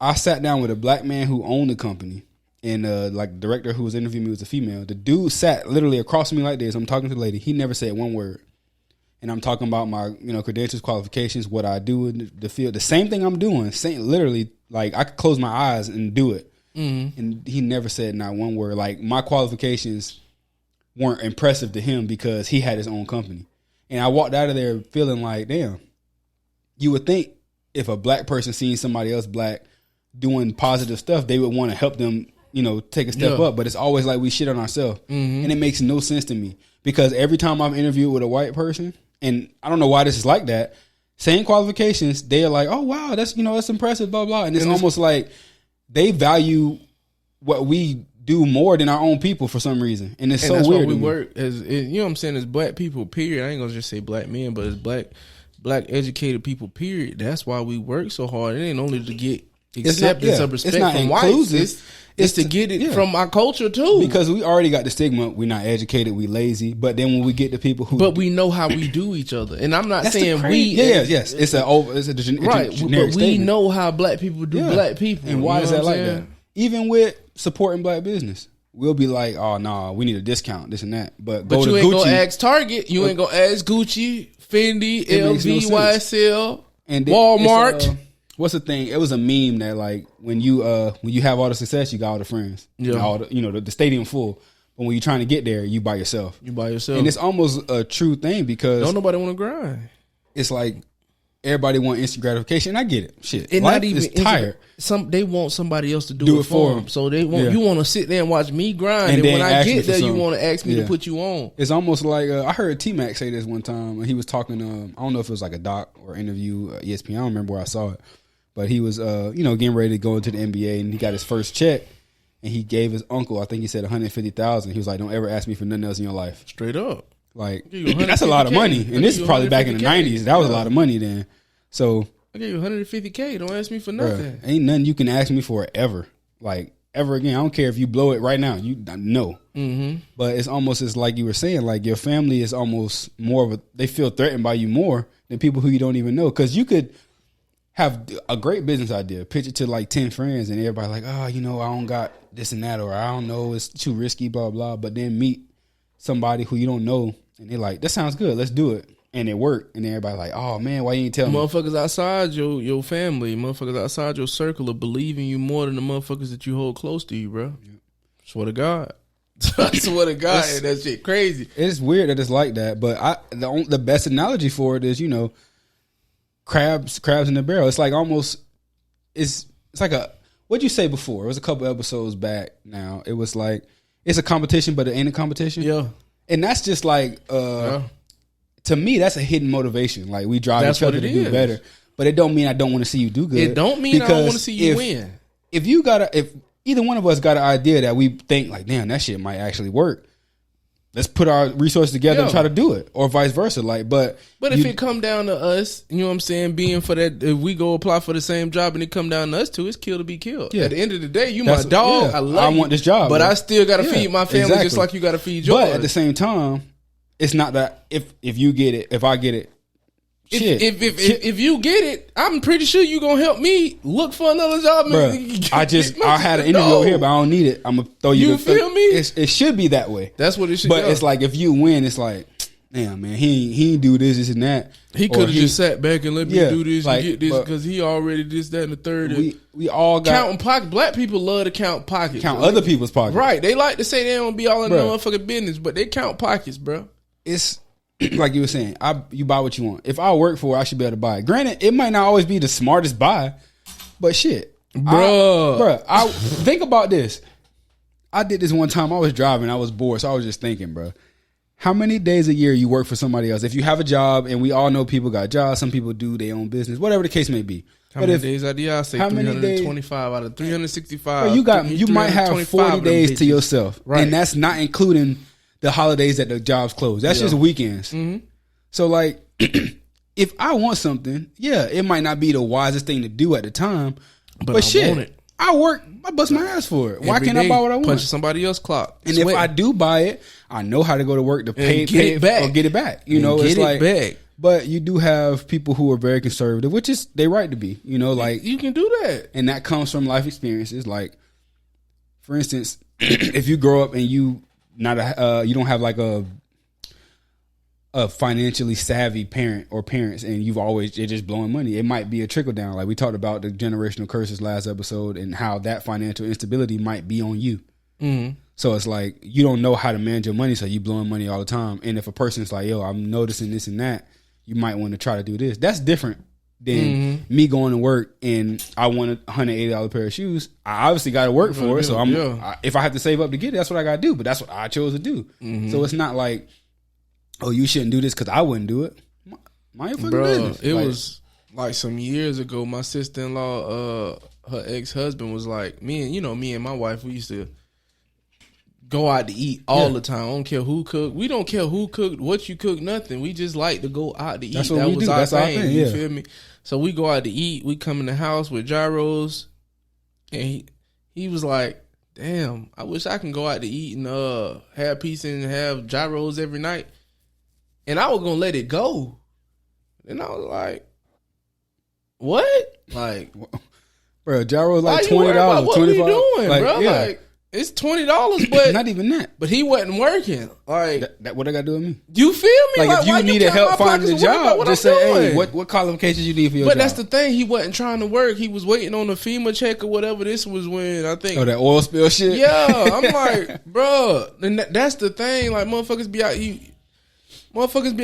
I sat down with a black man who owned the company, and like the director who was interviewing me was a female. The dude sat literally across from me like this. I'm talking to the lady. He never said one word. and I'm talking about my, credentials, qualifications, what I do in the field, the same thing I'm doing, literally, like I could close my eyes and do it. Mm-hmm. And he never said not one word. Like my qualifications weren't impressive to him because he had his own company. And I walked out of there feeling like, damn, you would think if a black person seeing somebody else black doing positive stuff, they would want to help them, take a step up. But it's always like we shit on ourselves. Mm-hmm. And it makes no sense to me because every time I've interviewed with a white person, and I don't know why this is like that, same qualifications, they're like, oh, wow, that's impressive, blah, blah. And it's almost like they value what we do more than our own people for some reason. And it's so that's weird. Why we work as, what I'm saying, as black people, period. I ain't going to just say black men, but as black educated people, period. That's why we work so hard. It ain't only to get acceptance of respect from whites. It's to get it from our culture too. Because we already got the stigma. We're not educated. We lazy. But then when we get the people who, but we know how we do each other. And I'm not saying we. Yes. It's a generic but we know how black people do black people. And why is that like that? Even with supporting black business, we'll be like, oh no, we need a discount, this and that. But you ain't gonna ask Target. You ain't gonna ask Gucci, Fendi, LV, YSL, and Walmart. What's the thing? It was a meme that like when you have all the success, you got all the friends. Yeah. All the, the stadium full. But when you're trying to get there, you by yourself. And it's almost a true thing because don't nobody want to grind. It's like everybody want instant gratification. I get it. Shit. And life is tired. They want somebody else to do it for them. So they want you want to sit there and watch me grind. And when I get there, you want to ask me to put you on. It's almost like I heard T-Mac say this one time. He was talking. I don't know if it was like a doc or interview, ESPN. I don't remember where I saw it. But he was, getting ready to go into the NBA, and he got his first check, and he gave his uncle, I think he said $150,000. He was like, "Don't ever ask me for nothing else in your life." Straight up, like that's a lot of money, and this is probably back in the '90s. That was a lot of money then. So I gave you $150K. Don't ask me for nothing. Ain't nothing you can ask me for ever, like ever again. I don't care if you blow it right now. You know. Mm-hmm. But it's almost as like you were saying, like your family is almost more of they feel threatened by you more than people who you don't even know, because you could have a great business idea, pitch it to like 10 friends, and everybody like, oh, I don't got this and that, or I don't know, it's too risky, blah, blah. But then meet somebody who you don't know, and they're like, that sounds good, let's do it. And it worked. And then everybody like, oh man, why you ain't tell me? Motherfuckers outside your family, motherfuckers outside your circle are believing you more than the motherfuckers that you hold close to you, bro. Yeah. Swear to God. I swear to God, that shit crazy. It's weird that it's like that, but the best analogy for it is, crabs in the barrel. It's like almost it's like what'd you say before? It was a couple episodes back now. It was like it's a competition, but it ain't a competition. Yeah. And that's just like to me, that's a hidden motivation. Like we drive each other to do better. But it don't mean I don't want to see you do good. It don't mean I don't want to see you win. If either one of us got an idea that we think like, damn, that shit might actually work, let's put our resources together and try to do it, or vice versa. Like, but if it come down to us, you know what I'm saying, being for that, if we go apply for the same job and it come down to us too, it's kill to be killed. Yeah. At the end of the day, you my dog. I love you. Want this job, but I still got to feed my family just like you got to feed yours. But at the same time, it's not that if you get it, if I get it. If you get it, I'm pretty sure you gonna help me look for another job. Bruh, I had an interview over here, but I don't need it. I'm gonna throw you. You feel me? It should be that way. That's what it should. But it's like if you win, it's like, damn man, he ain't do this and that. He could have just sat back and let me do this and get this because he already this, that, and the third. We all got counting pockets. Black people love to count pockets. Count other people's pockets. Right? They like to say they don't be all in their motherfucking business, but they count pockets, bro. It's like you were saying, you buy what you want. If I work for it, I should be able to buy it. Granted, it might not always be the smartest buy, but shit. Bruh, I think about this. I did this one time. I was driving. I was bored, so I was just thinking, bro. How many days a year you work for somebody else? If you have a job, and we all know people got jobs, some people do their own business, whatever the case may be. How many days out of the year? I say 325 out of 365. You might have 40 days to yourself, right? And that's not including the holidays that the jobs close. That's just weekends. Mm-hmm. So like, if I want something, it might not be the wisest thing to do at the time, but shit, want it. I work, I bust my ass for it. Why can't I buy what I want? Punch somebody else's clock. And if I do buy it, I know how to go to work to pay it back or get it back. You know, it's like, back. But you do have people who are very conservative, which is they right to be. You know, like you can do that, and that comes from life experiences. Like, for instance, if you grow up and you don't have like a a financially savvy parent or parents, and they're just blowing money. It might be a trickle down. Like we talked about the generational curses last episode, and how that financial instability might be on you. Mm-hmm. So it's like you don't know how to manage your money, so you blowing money all the time. And if a person's like, "Yo, I'm noticing this and that," you might want to try to do this. That's different than me going to work and I want a $180 pair of shoes. I obviously got to work for it, so if I have to save up to get it, that's what I got to do. But that's what I chose to do. Mm-hmm. So it's not like, oh, you shouldn't do this because I wouldn't do it. My fucking business. It was like some years ago. My sister-in-law, her ex-husband was like, me and my wife, we used to go out to eat all the time. I don't care who cooked. We don't care who cooked, what you cook, nothing. We just like to go out to eat. That's what that was our thing. You feel me? So we go out to eat. We come in the house with gyros, and he was like, "Damn, I wish I can go out to eat and have pizza and have gyros every night." And I was gonna let it go. And I was like, "What?" Like, bro, gyros like $20. What are you doing, like, bro? Yeah. Like, it's $20, but not even that. But he wasn't working. Like that what I got to do with me? You feel me? Like if you needed help finding a job, just say, "Hey, what qualifications you need for your job?" But that's the thing. He wasn't trying to work. He was waiting on the FEMA check or whatever. This was when I think. Oh, that oil spill shit. Yeah, I'm like, bro. And that's the thing. Like motherfuckers be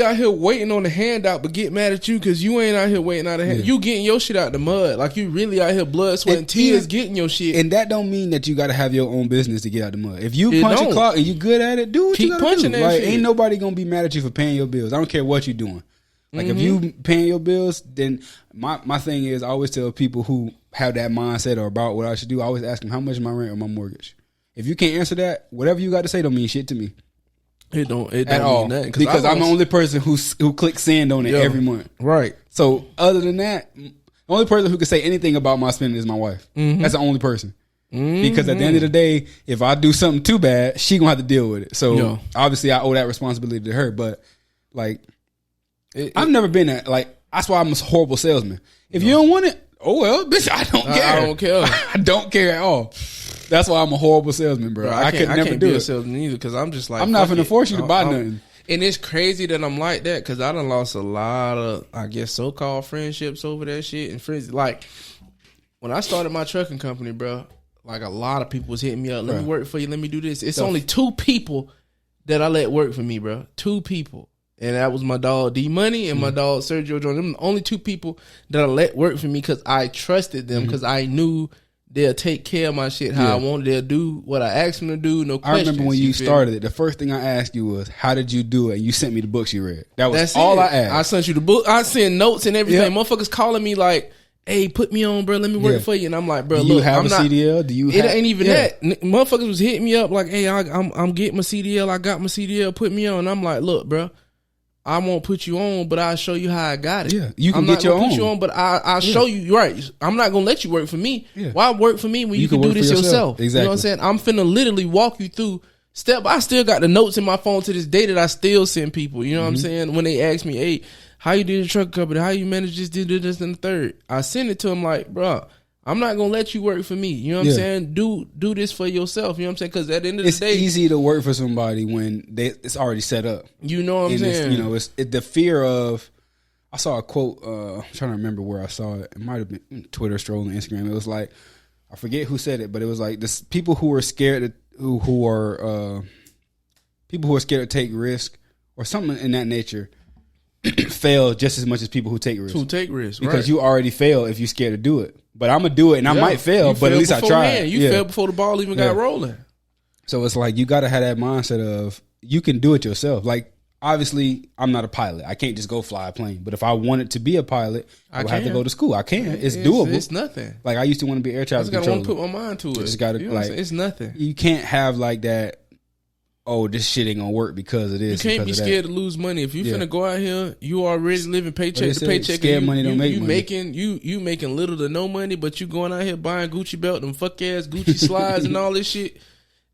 out here waiting on the handout, but get mad at you because you ain't out here waiting out the handout. You getting your shit out the mud. Like you really out here blood, sweat, and tears getting your shit. And that don't mean that you got to have your own business to get out the mud. If you punch a clock and you good at it, do what you got to do. Like ain't nobody gonna be mad at you for paying your bills. I don't care what you're doing. Like if you paying your bills, then my thing is I always tell people who have that mindset or about what I should do. I always ask them how much is my rent or my mortgage. If you can't answer that, whatever you got to say don't mean shit to me. It don't at all mean nothing, because I'm the only person who clicks send on it every month. Right. So other than that, the only person who can say anything about my spending is my wife. That's the only person. Because at the end of the day, if I do something too bad, she gonna have to deal with it. So obviously I owe that responsibility to her. But like, I've never been that. Like that's why I'm a horrible salesman. If you don't want it, oh well, bitch, I don't care. I don't care. I don't care at all. That's why I'm a horrible salesman, bro. I could never do be a salesman either because I'm just like I'm not gonna force you to buy nothing. And it's crazy that I'm like that because I done lost a lot of, I guess, so-called friendships over that shit. And friends, like when I started my trucking company, bro, like a lot of people was hitting me up. Let me work for you. Let me do this. It's only 2 people that I let work for me, bro. 2 people. And that was my dog D Money and my dog Sergio Jones. Them the only 2 people that I let work for me because I trusted them because I knew they'll take care of my shit how I wanted. They'll do what I asked them to do. No questions. I remember when you started it. The first thing I asked you was, "How did you do it?" And you sent me the books you read. That's all I asked. I sent you the book. I sent notes and everything. Motherfuckers calling me like, "Hey, put me on, bro. Let me work for you." And I'm like, "Bro, do you look, have a CDL? Do you? It ain't even that. Motherfuckers was hitting me up like, "Hey, I'm getting my CDL. I got my CDL. Put me on." And I'm like, "Look, bro, I won't put you on, but I'll show you how I got it. Yeah, you can get your own. Put you on, but I'll show you. Right, I'm not gonna let you work for me. Yeah. Why work for me when you can do this yourself? Exactly. You know what I'm saying? I'm finna literally walk you through step. I still got the notes in my phone to this day that I still send people. You know what I'm saying? When they ask me, "Hey, how you did the truck company? How you manage this, did this, and the third?" I send it to them like, "Bro, I'm not gonna let you work for me. You know what I'm saying? Do this for yourself. You know what I'm saying? Because at the end of the day, it's easy to work for somebody when it's already set up. You know what I'm saying? It's the fear of. I saw a quote. I'm trying to remember where I saw it. It might have been Twitter, strolling, Instagram. It was like, I forget who said it, but it was like this: people who are scared, who are people who are scared to take risk or something in that nature. Fail just as much as people who take risks. Because you already fail if you're scared to do it. But I'm gonna do it, and I might fail, but at least I tried. You failed before the ball even got rolling. So it's like you got to have that mindset of you can do it yourself. Like obviously, I'm not a pilot. I can't just go fly a plane. But if I wanted to be a pilot, I would have to go to school. I can. It's doable. It's nothing. Like I used to want to be air traffic controller. I just gotta want to put my mind to it. Just gotta it's nothing. You can't have like that. Oh, this shit ain't gonna work because of this. You can't be scared to lose money. If you finna go out here, you already living paycheck to paycheck. Scared money don't make money. You making little to no money, but you going out here buying Gucci belt, them fuck ass Gucci slides and all this shit.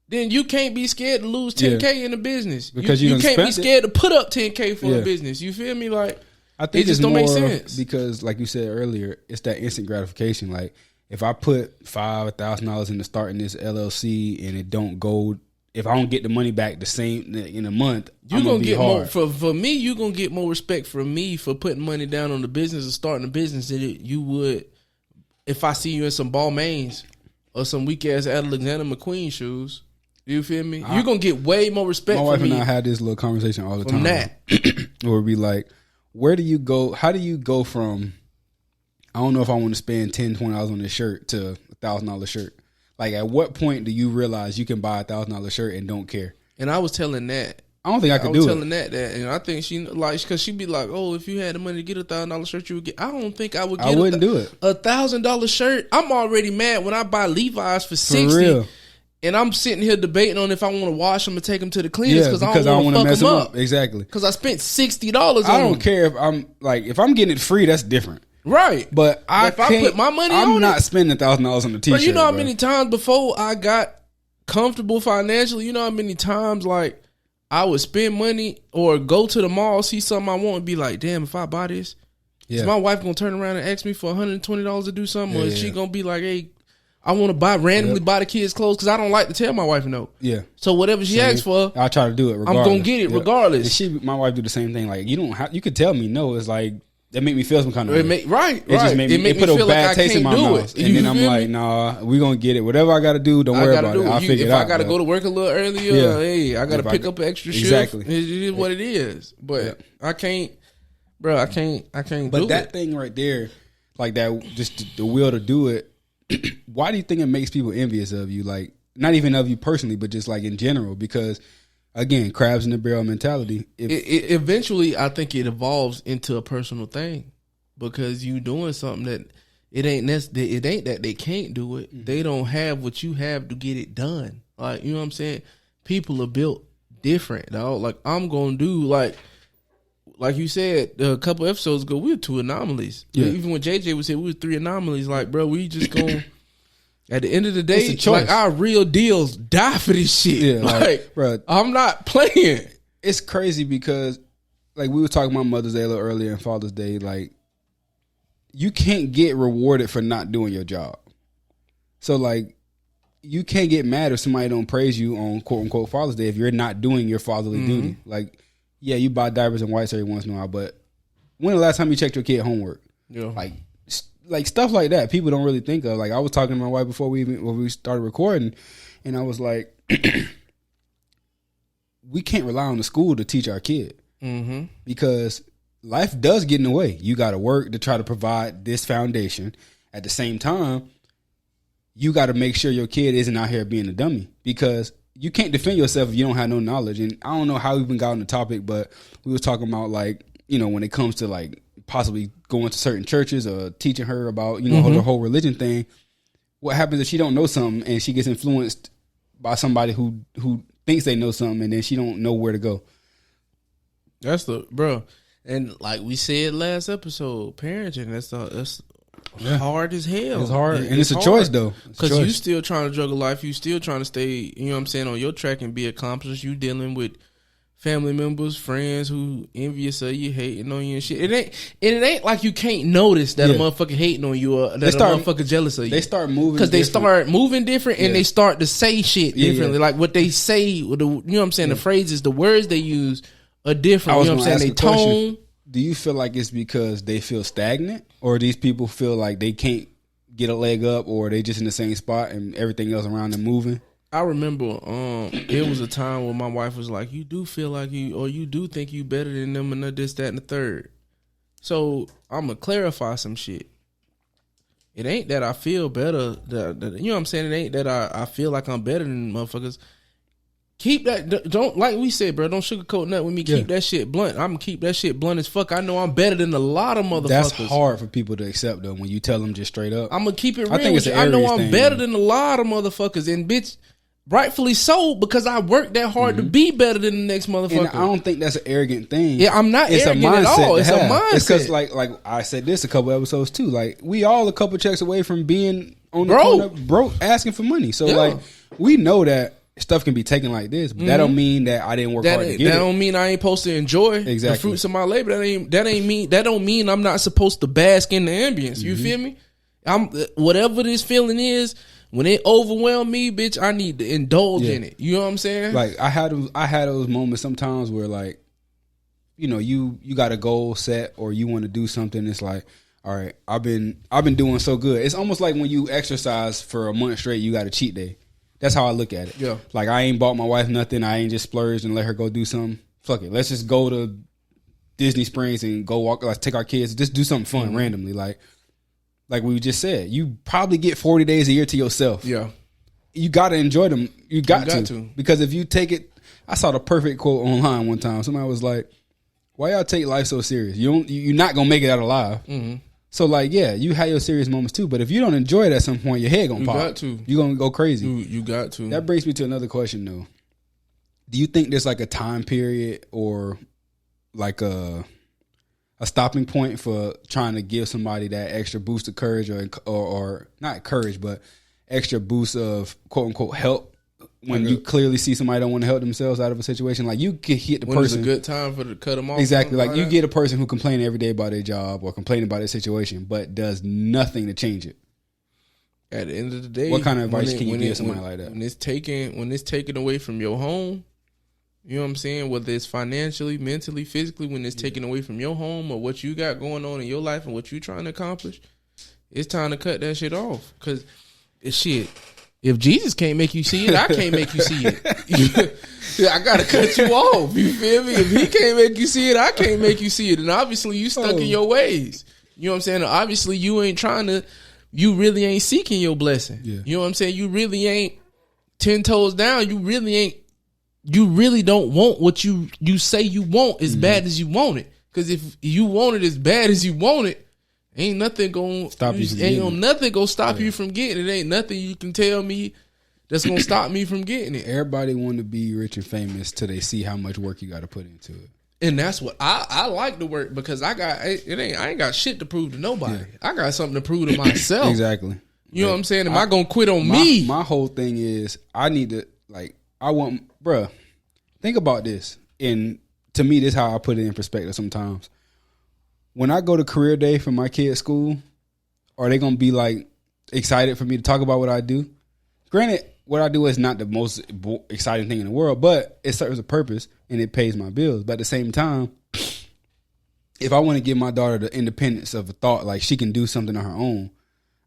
Then you can't be scared to lose $10K in the business because you can't be scared to put up $10K for a business. You feel me? Like I think it just don't make sense because, like you said earlier, it's that instant gratification. Like if I put $5,000 into starting this LLC and it don't go if I don't get the money back the same in a month, you're gonna get more. For me, you're gonna get more respect from me for putting money down on the business or starting a business than you would if I see you in some Balmains or some weak ass Alexander McQueen shoes. You feel me? You're gonna get way more respect. My wife from and me I had this little conversation all the time. That. Where we like, where do you go? How do you go from, I don't know if I want to spend $10, $20 on this shirt to $1,000 shirt? Like, at what point do you realize you can buy $1,000 shirt and don't care? And I was telling that. I don't think I could do it. I was telling that, and I think she like because she'd be like, "Oh, if you had the money to get $1,000 shirt, you would get." I don't think I would. I wouldn't do it. $1,000 shirt. I'm already mad when I buy Levi's for $60. Real. And I'm sitting here debating on if I want to wash them and take them to the cleaners because I don't want to fuck them up. Exactly. Because I spent $60. I don't care if I'm getting it free. That's different. Right. But if I put my money on it, I'm not spending $1,000 on the t-shirt. But you know how many times before I got comfortable financially, you know how many times like I would spend money or go to the mall, see something I want and be like, damn, if I buy this, is my wife going to turn around and ask me for $120 to do something? Or is she going to be like, hey, I want to randomly buy the kids clothes because I don't like to tell my wife no. Yeah. So whatever she asks for, I try to do it regardless. I'm going to get it regardless. And my wife do the same thing. Like, you could tell me no. It's like, that make me feel some kind of way. Right. Just made me put a bad taste in my mouth. And then I'm like, nah, we're going to get it. Whatever I got to do, don't worry about it. I'll figure it out. If I got to go to work a little earlier, hey, I got to pick up an extra shift. Exactly. It is what it is. But I can't, bro, I can't do it. But that thing right there, like that, just the will to do it, why do you think it makes people envious of you? Like, not even of you personally, but just like in general, because again, crabs in the barrel mentality. Eventually, I think it evolves into a personal thing because you doing something that it ain't that they can't do it. Mm-hmm. They don't have what you have to get it done. Like, you know what I'm saying? People are built different, dog. Like, I'm gonna do like you said a couple episodes ago, we were 2 anomalies. Yeah. Even when JJ was here, we were 3 anomalies. Like, bro, we just gonna at the end of the day, like our real deals die for this shit. Yeah, like, bro, I'm not playing. It's crazy because, like, we were talking about Mother's Day a little earlier and Father's Day. Like, you can't get rewarded for not doing your job. So, like, you can't get mad if somebody don't praise you on quote unquote Father's Day if you're not doing your fatherly duty. Like, yeah, you buy diapers and wipes every once in a while, but when the last time you checked your kid homework? Yeah. Like stuff like that, people don't really think of. Like, I was talking to my wife before we started recording, and I was like, we can't rely on the school to teach our kid because life does get in the way. You got to work to try to provide this foundation. At the same time, you got to make sure your kid isn't out here being a dummy because you can't defend yourself if you don't have no knowledge. And I don't know how we even got on the topic, but we was talking about, like, you know, when it comes to like possibly going to certain churches or teaching her about, you know, her whole religion thing. What happens if she don't know something and she gets influenced by somebody who thinks they know something and then she don't know where to go? That's bro. And like we said last episode, parenting, that's hard as hell. It's hard. And it's a choice though. Because you still trying to juggle life. You still trying to stay, you know what I'm saying, on your track and be accomplished. You dealing with family members, friends who envious of you, hating on you and shit. It ain't like you can't notice that a motherfucker hating on you or that a motherfucker jealous of you. They start moving because they start moving different and they start to say shit differently. Like what they say, you know what I'm saying, the phrases, the words they use are different. You know what I'm saying? They tone. Do you feel like it's because they feel stagnant, or these people feel like they can't get a leg up, or they just in the same spot and everything else around them moving? I remember it was a time when my wife was like, you do feel like you, or you do think you better than them and this, that, and the third. So I'm going to clarify some shit. It ain't that I feel better. You know what I'm saying? It ain't that I feel like I'm better than motherfuckers. Keep that, don't, like we said, bro, don't sugarcoat nothing with me. Keep that shit blunt. I'm going to keep that shit blunt as fuck. I know I'm better than a lot of motherfuckers. That's hard for people to accept, though, when you tell them just straight up. I'm going to keep it real. I know I'm better than a lot of motherfuckers. And bitch, rightfully so, because I worked that hard to be better than the next motherfucker. And I don't think that's an arrogant thing. Yeah, I'm not arrogant at all. It's a mindset. It's because, like I said this a couple episodes too. Like, we all a couple checks away from being on the corner, broke, asking for money. So like, we know that stuff can be taken like this, but that don't mean that I didn't work hard to get it. That don't mean I ain't supposed to enjoy the fruits of my labor. That don't mean I'm not supposed to bask in the ambience. You feel me? Whatever this feeling is. when it overwhelm me, bitch, I need to indulge in it. You know what I'm saying? Like I had those moments sometimes where like, you know, you got a goal set or you want to do something. It's like, all right, I've been doing so good. It's almost like when you exercise for a month straight, you got a cheat day. That's how I look at it. Yeah. Like I ain't bought my wife nothing. I ain't just splurged and let her go do something. Fuck it. Let's just go to Disney Springs and go walk. Let's take our kids. Just do something fun randomly. Like we just said, you probably get 40 days a year to yourself. Yeah. You got to enjoy them. You got to. Because if you take it, I saw the perfect quote online one time. Somebody was like, why y'all take life so serious? You're not going to make it out alive. Mm-hmm. So, like, yeah, you have your serious moments too. But if you don't enjoy it at some point, your head going to pop. You got to. You're going to go crazy. You got to. That brings me to another question, though. Do you think there's like a time period or like a stopping point for trying to give somebody that extra boost of courage or not courage, but extra boost of quote unquote help when you clearly see somebody don't want to help themselves out of a situation? Like you can hit the person. It's a good time for to cut them off. Exactly. Like you get a person who complaining every day about their job or complaining about their situation, but does nothing to change it. At the end of the day, what kind of advice can you give somebody like that? When it's taken away from your home, you know what I'm saying? Whether it's financially, mentally, physically, when it's taken away from your home or what you got going on in your life and what you're trying to accomplish, it's time to cut that shit off. Because shit, if Jesus can't make you see it, I can't make you see it. I gotta cut you off. You feel me? If he can't make you see it, I can't make you see it. And obviously you stuck in your ways. You know what I'm saying? Obviously you really ain't seeking your blessing. Yeah. You know what I'm saying? You really ain't 10 toes down. You really don't want what you say you want as bad as you want it. Because if you want it as bad as you want it, ain't nothing gonna stop you. Nothing gonna stop you from getting it. Ain't nothing you can tell me that's gonna stop me from getting it. Everybody want to be rich and famous till they see how much work you got to put into it. And that's what I like to work because I ain't got shit to prove to nobody. Yeah. I got something to prove to myself. Exactly. You know what I'm saying? Am I gonna quit on me? My whole thing is I need to bruh, think about this. And to me, this is how I put it in perspective sometimes. When I go to career day for my kids' school, are they going to be like excited for me to talk about what I do? Granted, what I do is not the most exciting thing in the world, but it serves a purpose and it pays my bills. But at the same time, if I want to give my daughter the independence of a thought, like she can do something on her own,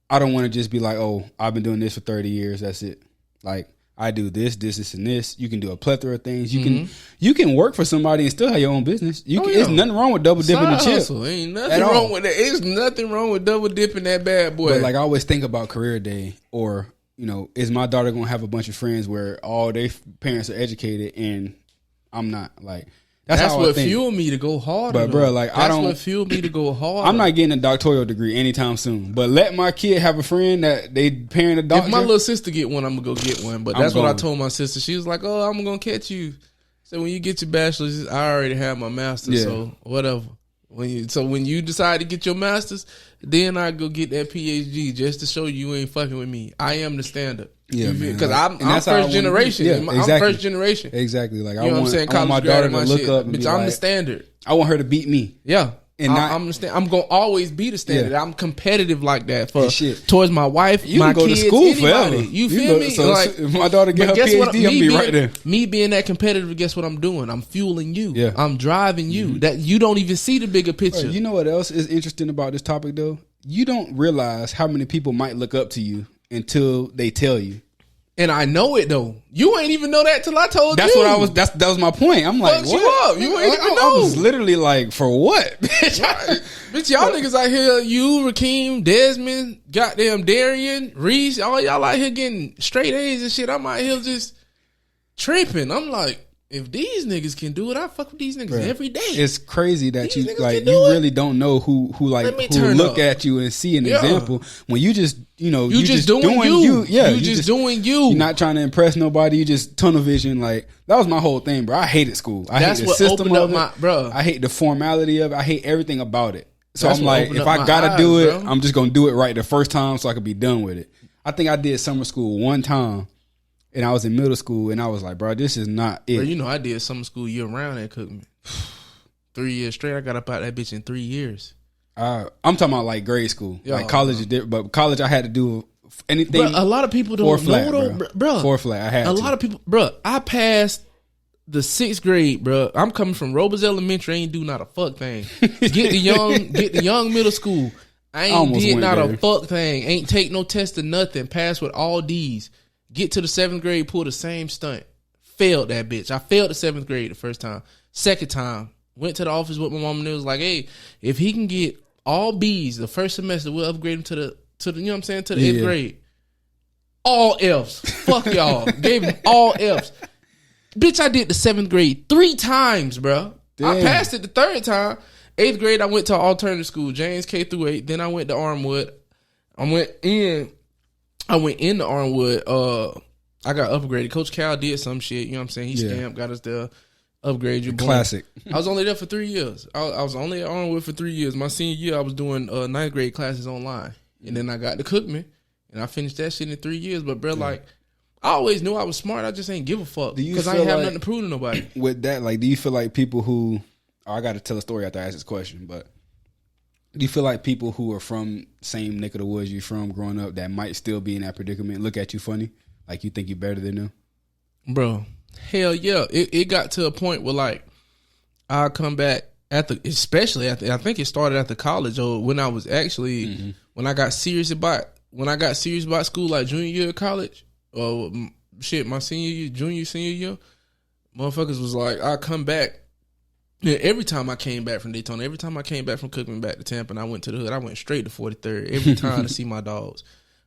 I don't want to just be like, oh, I've been doing this for 30 years. That's it. Like, I do this, and this. You can do a plethora of things. You can work for somebody and still have your own business. There's nothing wrong with double dipping the chip. Ain't nothing wrong with that. There's nothing wrong with double dipping that bad boy. But like I always think about career day, or is my daughter gonna have a bunch of friends where all their parents are educated and I'm not? Like that's what fueled me to go harder. But bro, like that's what fueled me to go harder. I'm not getting a doctoral degree anytime soon. But let my kid have a friend that they parent a doctor. If my little sister get one, I'm gonna go get one. But that's what I told my sister. She was like, "Oh, I'm gonna catch you." So when you get your bachelor's, I already have my master's. So whatever. When you decide to get your master's, then I go get that PhD just to show you ain't fucking with me. I am the standard. Yeah, because I'm first generation. Yeah, exactly. I'm first generation. Exactly. Like I want my daughter to look up. Bitch, I'm the standard. I want her to beat me. Yeah. And I'm gonna always be the standard. Yeah. I'm competitive like that towards my wife, you my can go kids, to school anybody. Forever. You feel me? So like, if my daughter get her PhD, I'm be right there. Me being that competitive, guess what I'm doing? I'm fueling you. Yeah. I'm driving you. Mm-hmm. That you don't even see the bigger picture. You know what else is interesting about this topic though? You don't realize how many people might look up to you until they tell you. And I know it though. You ain't even know that till I told you. That was my point. I'm like, what? You ain't even know. I was literally like, for what? Bitch, y'all niggas out here, you, Rakeem, Desmond, goddamn Darian, Reese, all y'all out here getting straight A's and shit. I'm out here just tripping. I'm like, if these niggas can do it, I fuck with these niggas every day. It's crazy that you really don't know who look at you and see an example when you just you just doing you. Yeah, you just doing you. You're not trying to impress nobody. You just tunnel vision. Like that was my whole thing, bro. I hated school. I hate the system of it. Bro. I hate the formality of it. I hate everything about it. So I'm like, if I gotta do it, I'm just gonna do it right the first time so I can be done with it. I think I did summer school one time. And I was in middle school, and I was like, bro, this is not it. Bro, I did summer school year round at Cookman. 3 years straight. I got up out that bitch in 3 years. I'm talking about like grade school. Like college is different, but college I had to do anything. Bro, a lot of people don't know though, bro. 4 flat. I had a lot of people, bro. I passed the 6th grade, bro. I'm coming from Robles Elementary. Ain't do not a fuck thing. Get the young middle school. I ain't did not a fuck thing. Ain't take no test or nothing. Passed with all D's. Get to the 7th grade, pull the same stunt. Failed that bitch. I failed the 7th grade the first time. Second time, went to the office with my mom and it was like, hey, if he can get all B's the first semester, we'll upgrade him to the you know what I'm saying, to the 8th grade. All F's. Fuck y'all. Gave him all F's. Bitch, I did the 7th grade 3 times, bro. Damn. I passed it the 3rd time. 8th grade, I went to alternative school, James K through 8. Then I went to Armwood. I went in to Armwood. I got upgraded. Coach Cal did some shit. You know what I'm saying? He scammed, got us there. Upgrade you. Classic. I was only there for 3 years. I was only at Armwood for 3 years. My senior year, I was doing 9th grade classes online. And then I got to Cookman. And I finished that shit in 3 years. But, bro, like, I always knew I was smart. I just ain't give a fuck. Because I ain't have nothing to prove to nobody. With that, like, do you feel like people who... I got to tell a story after I ask this question, but do you feel like people who are from same neck of the woods you from growing up that might still be in that predicament look at you funny? Like you think you better than them? Bro, hell yeah. It got to a point where like I'll come back especially I think it started after college or when I was actually when I got serious about school, like junior year of college or my senior year, senior year, motherfuckers was like, I'll come back. Yeah, every time I came back from Daytona, every time I came back from Cookman back to Tampa and I went to the hood, I went straight to 43rd every time to see my dogs.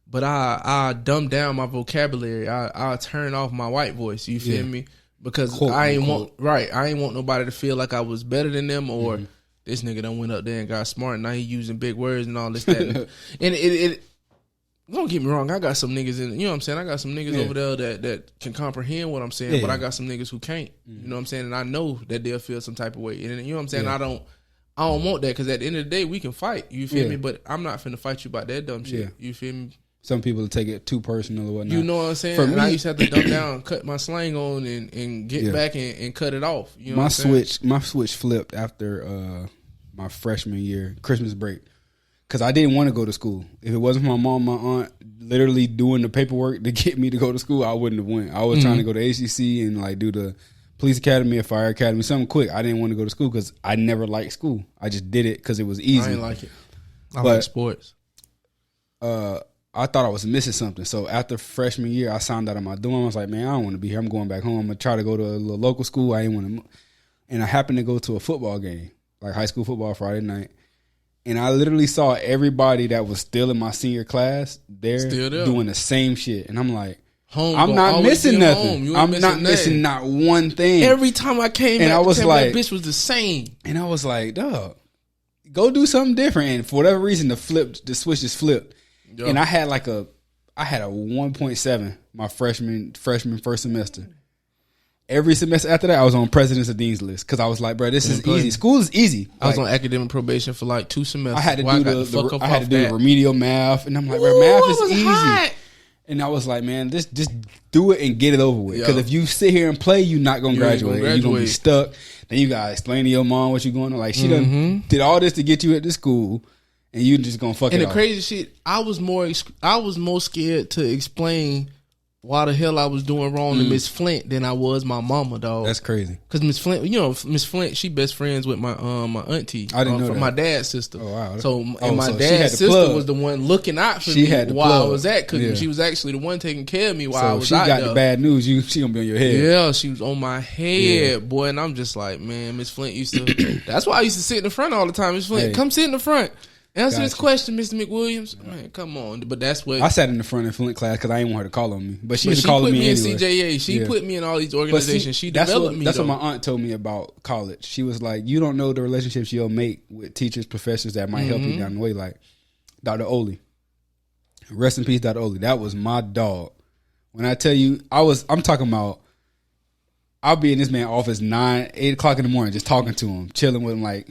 But I dumb down my vocabulary. I turn off my white voice. You feel me? Because I ain't want nobody to feel like I was better than them or this nigga done went up there and got smart and now he using big words and all this that. And it don't get me wrong, I got some niggas in, you know what I'm saying? I got some niggas over there that can comprehend what I'm saying, but I got some niggas who can't. You know what I'm saying? And I know that they'll feel some type of way. And you know what I'm saying? I don't want that because at the end of the day, we can fight. You feel me? But I'm not finna fight you about that dumb shit. You feel me? Some people take it too personal or whatnot. You know what I'm saying? For me, I used to have to dumb down, cut my slang on and get back and cut it off. You know my switch flipped after my freshman year, Christmas break. Because I didn't want to go to school. If it wasn't for my mom, my aunt literally doing the paperwork to get me to go to school, I wouldn't have went. I was trying to go to HCC and like do the police academy or fire academy, something quick. I didn't want to go to school because I never liked school. I just did it because it was easy. I didn't like it. I like sports. I thought I was missing something. So after freshman year, I signed out of my dorm. I was like, man, I don't want to be here. I'm going back home. I'm going to try to go to a little local school. I didn't want to. And I happened to go to a football game, like high school football Friday night. And I literally saw everybody that was still in my senior class there doing the same shit. And I'm like, I'm not missing nothing. I'm not missing not one thing. Every time I came back, I was like, that bitch was the same. And I was like, dog, go do something different. And for whatever reason, the switch just flipped. Yep. And I had a 1.7 my freshman first semester. Every semester after that, I was on Presidents of Dean's list because I was like, bro, this is easy. School is easy. I was on academic probation for like 2 semesters. I had to do the remedial math, and I'm like, bro, math is easy. Hot. And I was like, man, just do it and get it over with. Because if you sit here and play, you're not gonna graduate. You're gonna be stuck. Then you gotta explain to your mom what you're going on. Like she done did all this to get you at the school, and you just gonna fuck it up. And the crazy shit, I was more scared to explain why the hell I was doing wrong to Miss Flint than I was my mama, dog. That's crazy. Because Miss Flint, Miss Flint, she best friends with my auntie. I didn't know that. My dad's sister. Oh wow. So my dad's sister was the one looking out for me while I was at cooking. Yeah. She was actually the one taking care of me while I was out there. She got the bad news. She gonna be on your head. Yeah, she was on my head, boy. And I'm just like, man, Miss Flint used to. That's why I used to sit in the front all the time. Miss Flint, come sit in the front. Answer this question, Mr. McWilliams. Man, come on. But that's what... I sat in the front in Flint class because I didn't want her to call on me. But she was calling me anyway. She put me in CJA. She put me in all these organizations. She developed me, That's what my aunt told me about college. She was like, you don't know the relationships you'll make with teachers, professors that might help you down the way. Like Dr. Oli. Rest in peace, Dr. Oli. That was my dog. When I tell you, I'm talking about, I'll be in this man's office 8 o'clock in the morning just talking to him, chilling with him. Like,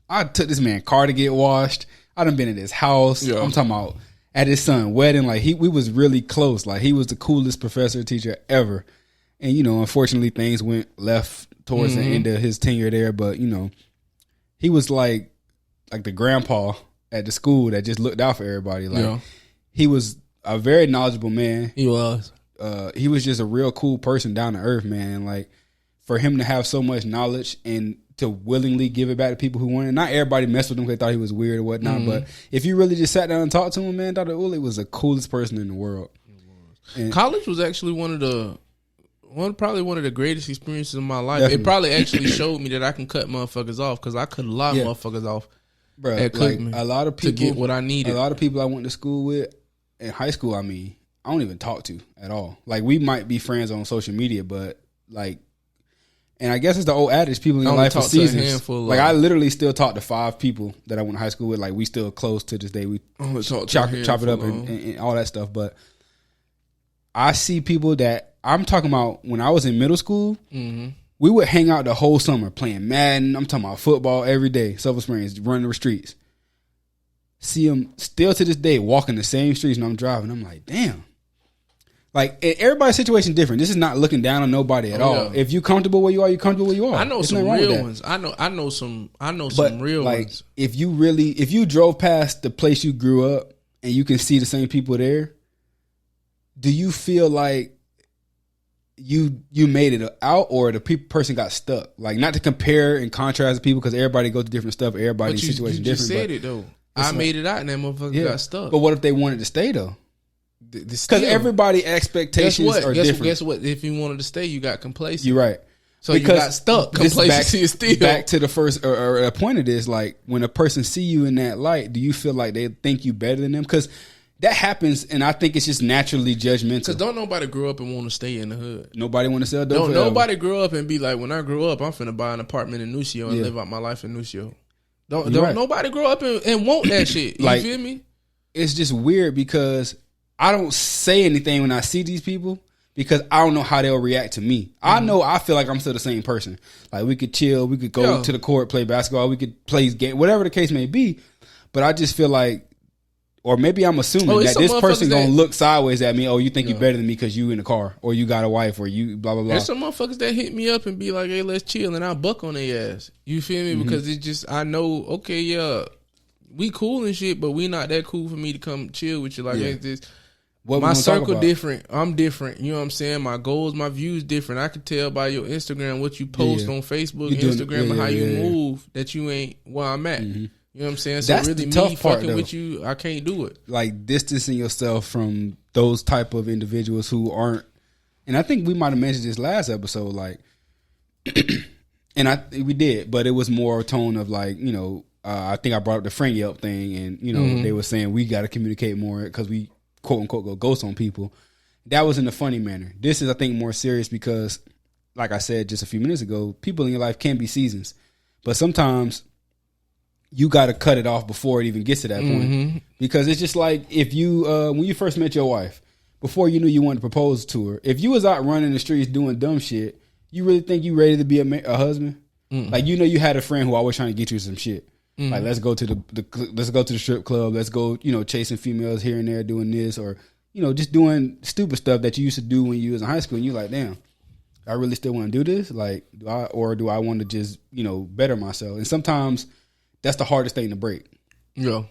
I took this man's car to get washed. I done been at his house. Yeah. I'm talking about at his son's wedding. Like we was really close. Like he was the coolest professor teacher ever. And unfortunately things went left towards the end of his tenure there. But he was like the grandpa at the school that just looked out for everybody. Like he was a very knowledgeable man. He was. He was just a real cool person, down to earth, man. Like, for him to have so much knowledge and to willingly give it back to people who wanted it. Not everybody messed with him because they thought he was weird or whatnot. But if you really just sat down and talked to him, man, Dr. Uli was the coolest person in the world. And college was actually probably one of the greatest experiences of my life. Definitely. It probably actually showed me that I can cut motherfuckers off, because I cut a lot of motherfuckers off. Bro, at like Cookman a lot of people to get what I needed. A lot of people I went to school with in high school, I mean, I don't even talk to at all. Like, we might be friends on social media, but like, and I guess it's the old adage, people in your life for seasons. Like, I literally still talk to 5 people that I went to high school with. Like, we still close to this day. We chop it up and all that stuff. But I see people that I'm talking about when I was in middle school. Mm-hmm. We would hang out the whole summer playing Madden. I'm talking about football every day. Silver Springs, running the streets. See them still to this day walking the same streets when I'm driving. I'm like, damn. Like, everybody's situation different. This is not looking down on nobody at all. If you comfortable where you are, you comfortable where you are. I know some real ones. I know some real ones. If you drove past the place you grew up and you can see the same people there, do you feel like you made it out, or the person got stuck? Like, not to compare and contrast people, because everybody goes to different stuff. Everybody's situation different. You said it though. I made it out and that motherfucker got stuck. But what if they wanted to stay though? Because everybody's expectations are different. Guess what? If you wanted to stay, you got complacent. You're right. So because you got stuck. Complacency is still. Back to the first or a point of this, like, when a person see you in that light, do you feel like they think you better than them? Because that happens, and I think it's just naturally judgmental. Because don't nobody grow up and want to stay in the hood. Nobody want to sell dope. Nobody grow up and be like, when I grow up, I'm finna buy an apartment in Nucio and live out my life in Nucio. Don't nobody grow up and want that shit. You feel me? It's just weird because I don't say anything when I see these people, because I don't know how they'll react to me. I know I feel like I'm still the same person. Like, we could chill, we could go to the court, play basketball, we could play game, whatever the case may be. But I just feel like, or maybe I'm assuming that this person gonna look sideways at me. Oh, you think you better than me because you in the car, or you got a wife, or you blah blah blah. There's some motherfuckers that hit me up and be like, "Hey, let's chill," and I buck on their ass. You feel me? Because it's just, I know, okay, we cool and shit, but we not that cool for me to come chill with you. Like, it's just, my circle different. I'm different. You know what I'm saying? My goals, my views different. I can tell by your Instagram, what you post on Facebook, Instagram, and how you move, that you ain't where I'm at. You know what I'm saying? So that's really, the tough me part, fucking though. with you, I can't do it. Like, distancing yourself from those type of individuals who aren't. And I think we might have mentioned this last episode, like, and we did, but it was more a tone of like, you know, I think I brought up the friend Yelp thing, and you know, they were saying we got to communicate more because we quote unquote go ghost on people. That was in a funny manner. This is, I think, more serious because, like I said just a few minutes ago, people in your life can be seasons, but sometimes you got to cut it off before it even gets to that point. Because it's just like, if you when you first met your wife, before you knew you wanted to propose to her, if you was out running the streets doing dumb shit, you really think you ready to be a husband? Like, you know, you had a friend who always trying to get you some shit. Like, let's go to the strip club, let's go, you know, chasing females here and there, doing this, or, you know, just doing stupid stuff that you used to do when you was in high school, and you like, damn, I really still want to do this? Like, do I want to just, you know, better myself? And sometimes that's the hardest thing to break. Yeah.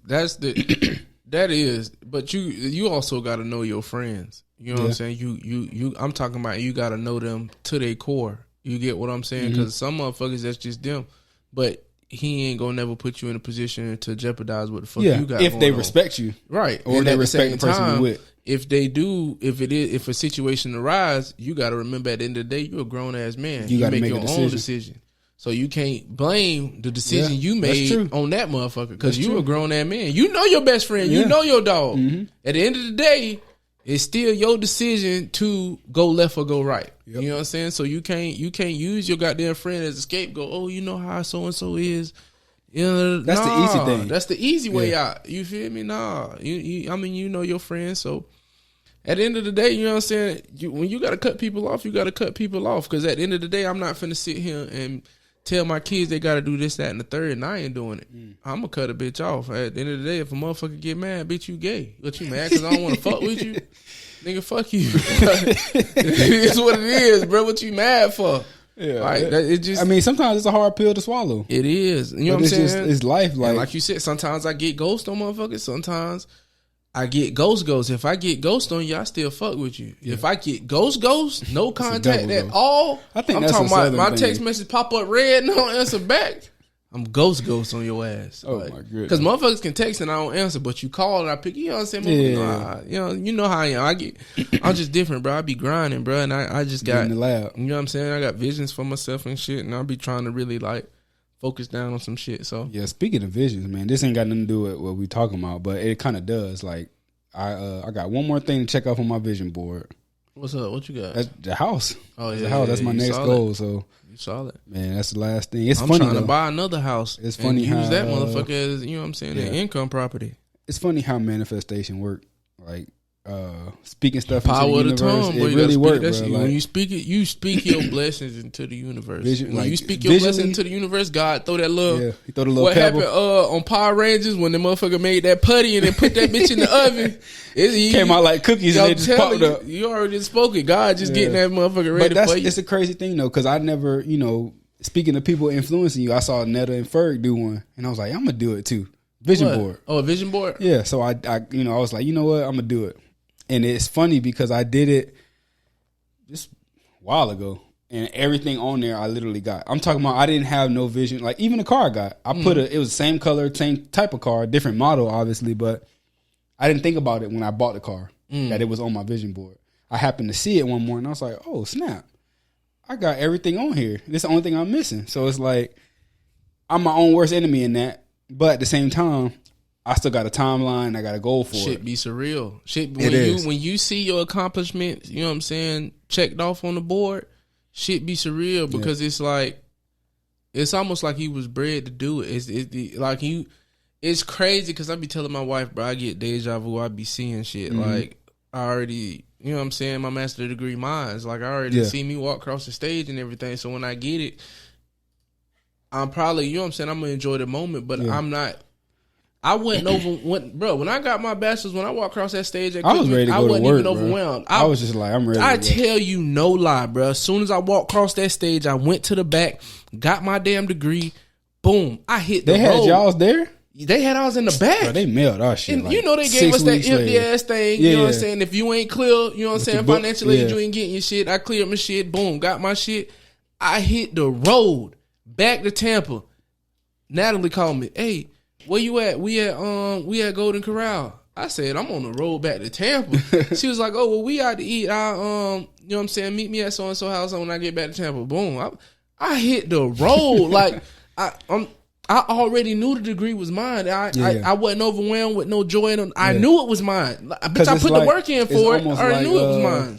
That is, but you also got to know your friends. You know what I'm saying? You I'm talking about, you got to know them to their core. You get what I'm saying? Because some motherfuckers, that's just them. But he ain't gonna never put you in a position to jeopardize what the fuck you got. If they respect you, right? Or they respect the person you with. If they do, if a situation arises, you got to remember, at the end of the day, you're a grown ass man. You got to make your own decision. So you can't blame the decision you made on that motherfucker, because you a grown ass man. You know your best friend. You know your dog. At the end of the day, it's still your decision to go left or go right. You know what I'm saying? So you can't use your goddamn friend as a scapegoat. Oh, you know how so and so is. You know, that's the easy thing. That's the easy way out. You feel me? Nah. I mean, you know your friend. So at the end of the day, you know what I'm saying? When you got to cut people off, you got to cut people off. Because at the end of the day, I'm not finna sit here and tell my kids they got to do this, that, and the third, and I ain't doing it. I'm going to cut a bitch off. At the end of the day, if a motherfucker get mad, bitch, you gay. But you mad because I don't want to fuck with you? Nigga, fuck you. It's what it is, bro. What you mad for? Yeah, like, it just. I mean, sometimes it's a hard pill to swallow. It is. You know what I'm saying? It's life. Like you said, sometimes I get ghost on motherfuckers. Sometimes I get ghost. If I get ghost on you, I still fuck with you. Yeah. If I get ghost, no contact at all. I think I'm that's talking about my thing. text message pop up red and I don't answer back. I'm ghost on your ass. Oh my goodness. Because motherfuckers can text and I don't answer, but you call and I pick. You know what I'm saying? Yeah. You know how I am. I'm just different, bro. I be grinding, bro, and I just got in the lab. You know what I'm saying? I got visions for myself and shit, and I'll be trying to really like focus down on some shit. So yeah, speaking of visions, man, this ain't got nothing to do with what we talking about, but it kind of does. Like I got one more thing to check off on my vision board. What's up? What you got? That's the house. Oh yeah, the house. That's my next goal. So you solid, man. That's the last thing. It's I'm funny trying though. to buy another house. It's funny and use how that motherfucker as, you know what I'm saying, an income property. It's funny how manifestation work. Like speaking stuff power into the of the universe, tongue, it boy, really works, bro. Like, when you speak it, you speak your blessings into the universe. When you speak your visually, blessings into the universe, God throw that little. Yeah, he throw the little. What pebble. happened on Power Rangers when the motherfucker made that putty and then put that bitch in the oven? It came out like cookies and they just popped up. You already spoke it. God just getting that motherfucker ready for you. It's a crazy thing though, because I never, speaking to people influencing you, I saw Netta and Ferg do one, and I was like, I'm gonna do it too. Vision board. Oh, a vision board. Yeah. So I was like, you know what, I'm gonna do it. And it's funny because I did it just a while ago, and everything on there I literally got. I'm talking about I didn't have no vision. Like even the car I got, I put it was the same color, same type of car, different model, obviously, but I didn't think about it when I bought the car that it was on my vision board. I happened to see it one morning. I was like, oh snap, I got everything on here. This is the only thing I'm missing. So it's like I'm my own worst enemy in that, but at the same time, I still got a timeline. I got a goal for it. Shit be surreal. Shit, when you see your accomplishments, you know what I'm saying, checked off on the board, shit be surreal because it's like, it's almost like he was bred to do it. It's crazy because I be telling my wife, bro, I get deja vu. I be seeing shit like I already, you know what I'm saying, my master degree minds. Like I already see me walk across the stage and everything. So when I get it, I'm probably, you know what I'm saying, I'm gonna enjoy the moment, but I'm not. I when I got my bachelor's, when I walked across that stage at I was ready to go to work, even overwhelmed. I was just like, I'm ready. I tell you no lie, bro. As soon as I walked across that stage, I went to the back, got my damn degree, boom, I hit the road. They had y'all's there? They had ours in the back. Bro, they mailed our shit. And like you know they gave us that empty later. ass thing. You know what I'm saying? If you ain't clear, you know what I'm saying, financially, you ain't getting your shit. I cleared my shit, boom, got my shit. I hit the road back to Tampa. Natalie called me, hey, where you at? We at Golden Corral. I said, I'm on the road back to Tampa. She was like, oh, well, we out to eat. You know what I'm saying? Meet me at so-and-so house when I get back to Tampa. Boom. I hit the road. Like, I already knew the degree was mine. I wasn't overwhelmed with no joy in them. I knew it was mine. Bitch, I put the work in for it. I already knew it was mine.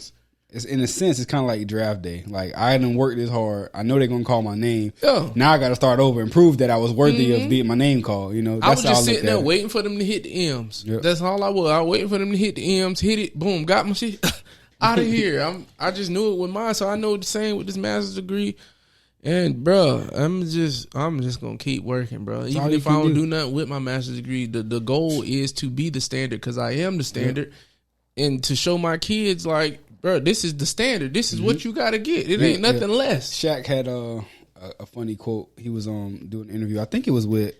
It's in a sense, it's kind of like draft day. Like I didn't work this hard. I know they're gonna call my name. Yeah. Now I got to start over and prove that I was worthy of being my name called. You know, I was just sitting there waiting for them to hit the M's. Yep. That's all I was. I was waiting for them to hit the M's. Hit it. Boom. Got my shit out of here. I just knew it was mine. So I know the same with this master's degree. And bro, I'm just gonna keep working, bro. Even if I don't do nothing with my master's degree, the goal is to be the standard because I am the standard, and to show my kids like, bro, this is the standard. This is what you gotta get. It ain't nothing less. Shaq had a funny quote. He was doing an interview. I think it was with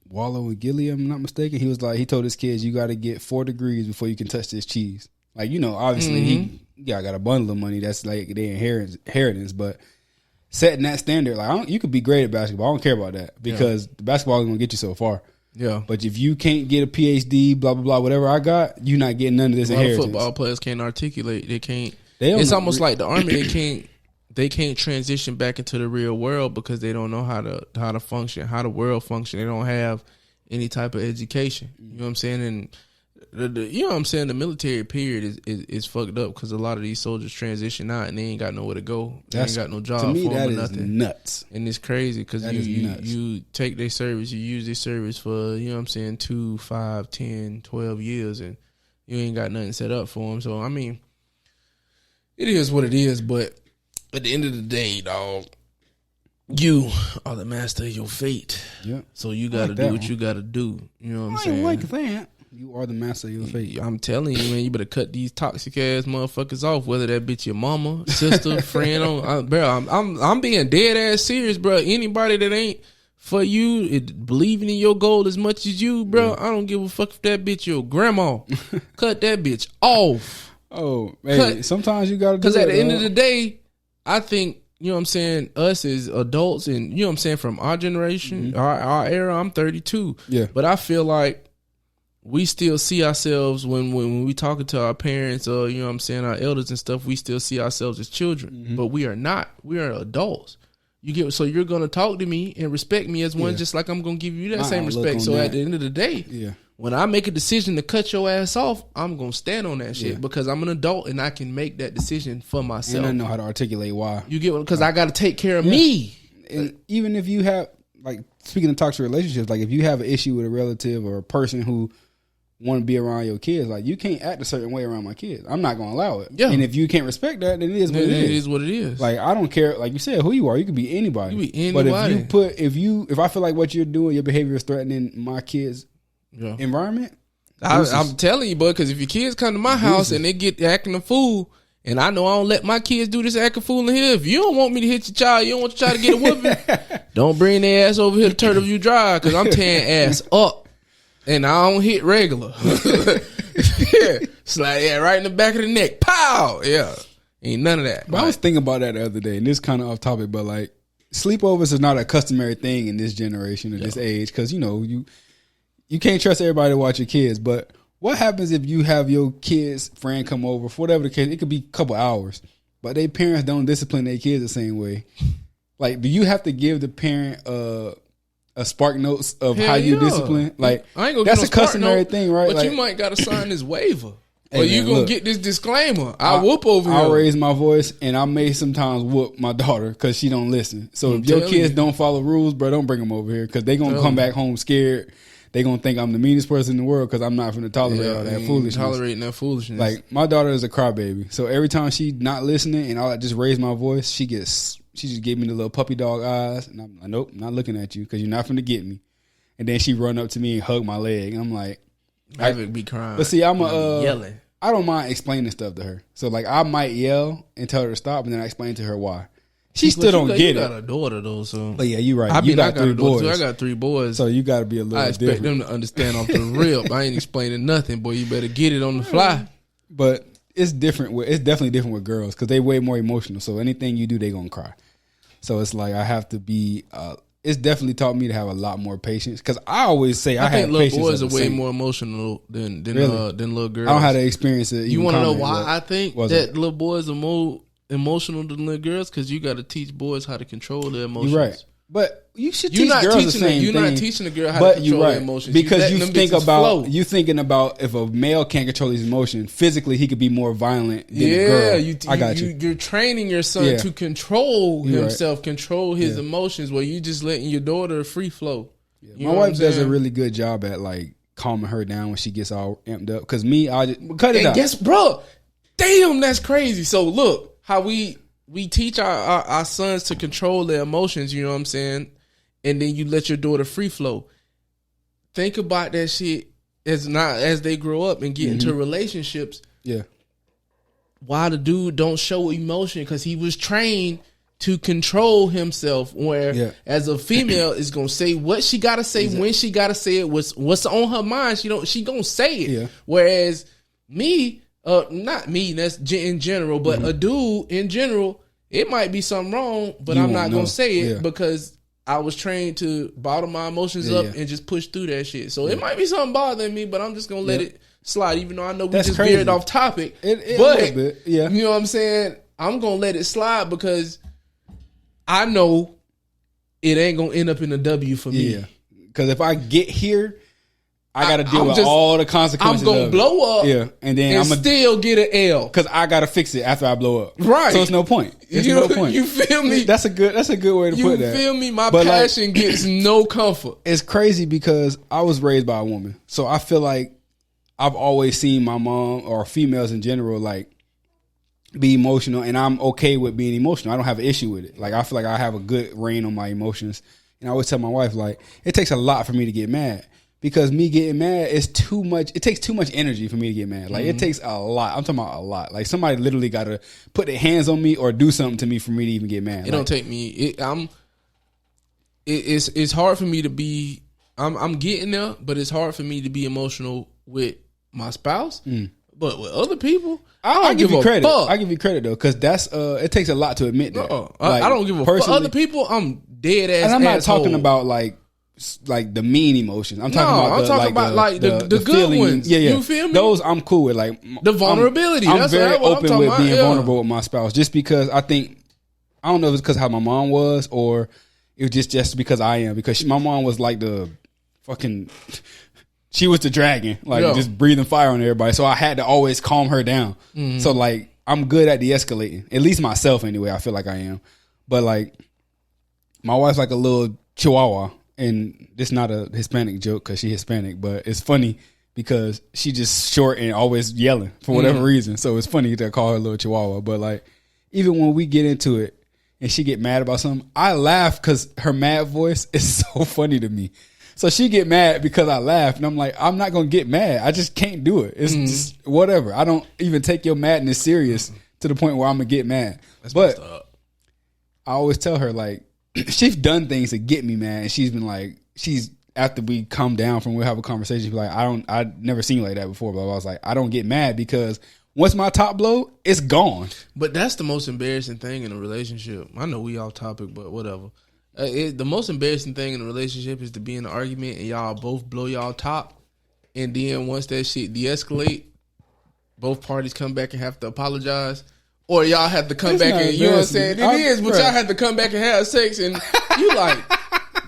Wallow and Gilliam, I'm not mistaken. He was like, he told his kids, you got to get 4 degrees before you can touch this cheese. Like, you know, obviously he got a bundle of money. That's like their inheritance, but setting that standard, like you could be great at basketball. I don't care about that because the basketball is gonna get you so far. Yeah. But if you can't get a PhD, blah blah blah, whatever I got, you're not getting none of this inheritance. Football players can't articulate. They can't. It's almost like the Army. They can't transition back into the real world because they don't know how to function, how the world function. They don't have any type of education. You know what I'm saying? And you know what I'm saying? The military period is fucked up because a lot of these soldiers transition out and they ain't got nowhere to go. They ain't got no job. To me, for that them or is nothing. Nuts. And it's crazy because you take their service, you use their service for, you know what I'm saying, 2, 5, 10, 12 years and you ain't got nothing set up for them. So, I mean, it is what it is, but at the end of the day, dog, you are the master of your fate. Yeah. So you got to do what you got to do. You know what I'm saying? I like that. You are the master of your fate. I'm telling you, man, you better cut these toxic ass motherfuckers off, whether that bitch your mama, sister, friend. Bro, I'm being dead ass serious, bro. Anybody that ain't for you, believing in your goal as much as you, bro. I don't give a fuck if that bitch your grandma. Cut that bitch off. Oh, hey, sometimes you gotta do because at the end of the day, I think, you know what I'm saying, us as adults and, you know what I'm saying, from our generation, our era, I'm 32. Yeah. But I feel like we still see ourselves when we talking to our parents or, you know what I'm saying, our elders and stuff, we still see ourselves as children. But we are not. We are adults. So you're going to talk to me and respect me as one, just like I'm going to give you that same respect. So at the end of the day, when I make a decision to cut your ass off, I'm going to stand on that shit because I'm an adult and I can make that decision for myself. And I know how to articulate why. You get what? Because I got to take care of me. And even if you have, like, speaking of toxic relationships, like if you have an issue with a relative or a person who want to be around your kids, like, you can't act a certain way around my kids. I'm not going to allow it. Yeah. And if you can't respect that, then it is what it is. It is what it is. Like, I don't care, like you said, who you are. You could be anybody. You be anybody. But if I feel like what you're doing, your behavior is threatening my kids' environment, I'm telling you, boy, because if your kids come to my house and they get acting a fool, and I know I don't let my kids do this acting fool in here. If you don't want me to hit your child, you don't want your child to get a whooping, don't bring their ass over here to turtle you dry, because I'm tearing ass up. And I don't hit regular. It's like, right in the back of the neck. Pow! Yeah. Ain't none of that. But I was thinking about that the other day, and this kind of off topic, but like, sleepovers is not a customary thing in this generation or this age, because, you know, you can't trust everybody to watch your kids. But what happens if you have your kid's friend come over, for whatever the case, it could be a couple hours, but their parents don't discipline their kids the same way? Like, do you have to give the parent a spark notes of how you discipline? Like, I ain't gonna that's get no a customary thing, right? But like, you might gotta sign this waiver. Hey, or you man, gonna look, get this disclaimer. I whoop over here. I'll raise my voice, and I may sometimes whoop my daughter because she don't listen. So if your kids don't follow rules, bro, don't bring them over here, because they gonna come back home scared. They gonna think I'm the meanest person in the world because I'm not gonna tolerate all that foolishness. Tolerating that foolishness. Like, my daughter is a crybaby, so every time she not listening and I just raise my voice, she just gave me the little puppy dog eyes, and I'm like, nope, not looking at you because you're not finna get me. And then she run up to me and hug my leg, and I'm like, I would be crying. But see, I'm yelling. I don't mind explaining stuff to her. So like, I might yell and tell her to stop, and then I explain to her why. She still don't get it. You got a daughter though, so. But yeah, you're right. You got 3 boys. I got 3 boys. So you got to be a little different. I expect them to understand off the rip. I ain't explaining nothing, boy. You better get it on the fly. But it's different. It's definitely different with girls because they way more emotional. So anything you do, they gonna cry. So it's like, I have to be. It's definitely taught me to have a lot more patience, because I always say I think little boys are way more emotional than little girls. I don't have to experience it. You want to know why I think that little boys are more emotional than little girls? Because you got to teach boys how to control their emotions. You're right. But you should teach girls the same thing. You're not teaching a girl how to control their emotions. Because you thinking about if a male can't control his emotion, physically he could be more violent than a girl. I got you. You're training your son to control himself, control his emotions, where you just letting your daughter free flow. Yeah. My wife does a really good job at like calming her down when she gets all amped up. Because I just cut it out. Yes, bro. Damn, that's crazy. So look how we teach our sons to control their emotions, you know what I'm saying? And then you let your daughter free flow. Think about that shit as they grow up and get into relationships. Yeah. Why the dude don't show emotion? Because he was trained to control himself, where as a female is gonna say what she gotta say, when she gotta say it, what's on her mind, she gonna say it. Yeah. Whereas me, not me, that's in general, but a dude in general, it might be something wrong, but I'm not going to say it because I was trained to bottle my emotions up and just push through that shit. So it might be something bothering me, but I'm just going to let it slide, even though I know we just veered off topic. But, a little bit, you know what I'm saying? I'm going to let it slide because I know it ain't going to end up in a W for me. Yeah. Because if I get here, I got to deal with all the consequences. I'm going to blow up and then I'm still get an L. Because I got to fix it after I blow up. Right. So it's no point. No point. You feel me? That's a good way to put that. You feel me? My passion gets no comfort. It's crazy because I was raised by a woman. So I feel like I've always seen my mom, or females in general, like, be emotional. And I'm okay with being emotional. I don't have an issue with it. Like, I feel like I have a good reign on my emotions. And I always tell my wife, like, it takes a lot for me to get mad. Because me getting mad is too much. It takes too much energy for me to get mad. Like, it takes a lot. I'm talking about a lot. Like, somebody literally got to put their hands on me or do something to me for me to even get mad. It don't take me. it's hard for me to be. I'm getting there, but it's hard for me to be emotional with my spouse. But with other people, I give you credit. I give you credit though, because that's it takes a lot to admit that. Like, I don't give a fuck. For other people, I'm dead ass. And I'm not asshole. talking about like the mean emotions. I'm talking about the good feelings. Ones. Yeah. You feel me? Those I'm cool with. Like the vulnerability. I'm very open with being vulnerable with my spouse, just because I don't know if it's because how my mom was, or it was just because I am. Because my mom was like the fucking. She was the dragon, just breathing fire on everybody. So I had to always calm her down. Mm-hmm. So like I'm good at de-escalating, at least myself anyway. I feel like I am, but like my wife's like a little chihuahua. And it's not a Hispanic joke because she's Hispanic, but it's funny because she just short and always yelling for whatever reason. So it's funny to call her a little chihuahua. But like, even when we get into it and she get mad about something, I laugh because her mad voice is so funny to me. So she get mad because I laugh, and I'm like, I'm not gonna get mad. I just can't do it. It's just whatever. I don't even take your madness serious to the point where I'm gonna get mad. That's but I always tell her like. She's done things to get me mad, and she's been like, after we come down from, we'll have a conversation, she's like, I'd never seen you like that before, but I was like, I don't get mad because once my top blow, it's gone. But that's the most embarrassing thing in a relationship. I know we off topic, but whatever. The most embarrassing thing in a relationship is to be in an argument and y'all both blow y'all top, and then once that shit de-escalate, both parties come back and have to apologize. Or y'all have to come back and, you know what I'm saying? It is, but y'all have to come back and have sex, and you like,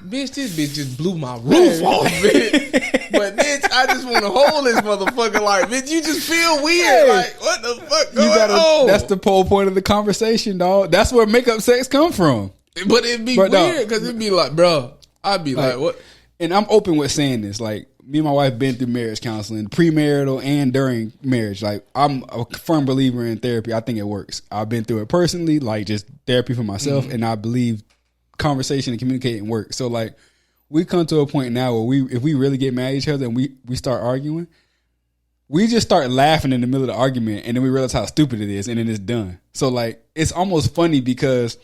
bitch, this bitch just blew my roof off, bitch. But bitch, I just want to hold this motherfucker. Like, bitch, you just feel weird. Like, what the fuck going on? That's the whole point of the conversation, dog. That's where makeup sex come from. But it'd be weird because it'd be like, bro, I'd be like, what? And I'm open with saying this, like, me and my wife been through marriage counseling, premarital and during marriage. Like, I'm a firm believer in therapy. I think it works. I've been through it personally, like just therapy for myself, and I believe conversation and communicating work. So like, we come to a point now where if we really get mad at each other and we start arguing, we just start laughing in the middle of the argument, and then we realize how stupid it is, and then it's done. So like, it's almost funny because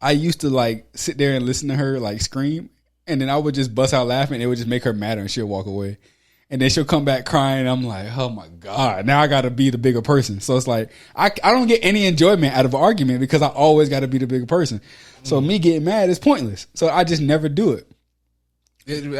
I used to like sit there and listen to her like scream. And then I would just bust out laughing. It would just make her madder, and she'll walk away. And then she'll come back crying. And I'm like, oh my God, now I got to be the bigger person. So it's like, I don't get any enjoyment out of an argument because I always got to be the bigger person. So me getting mad is pointless. So I just never do it.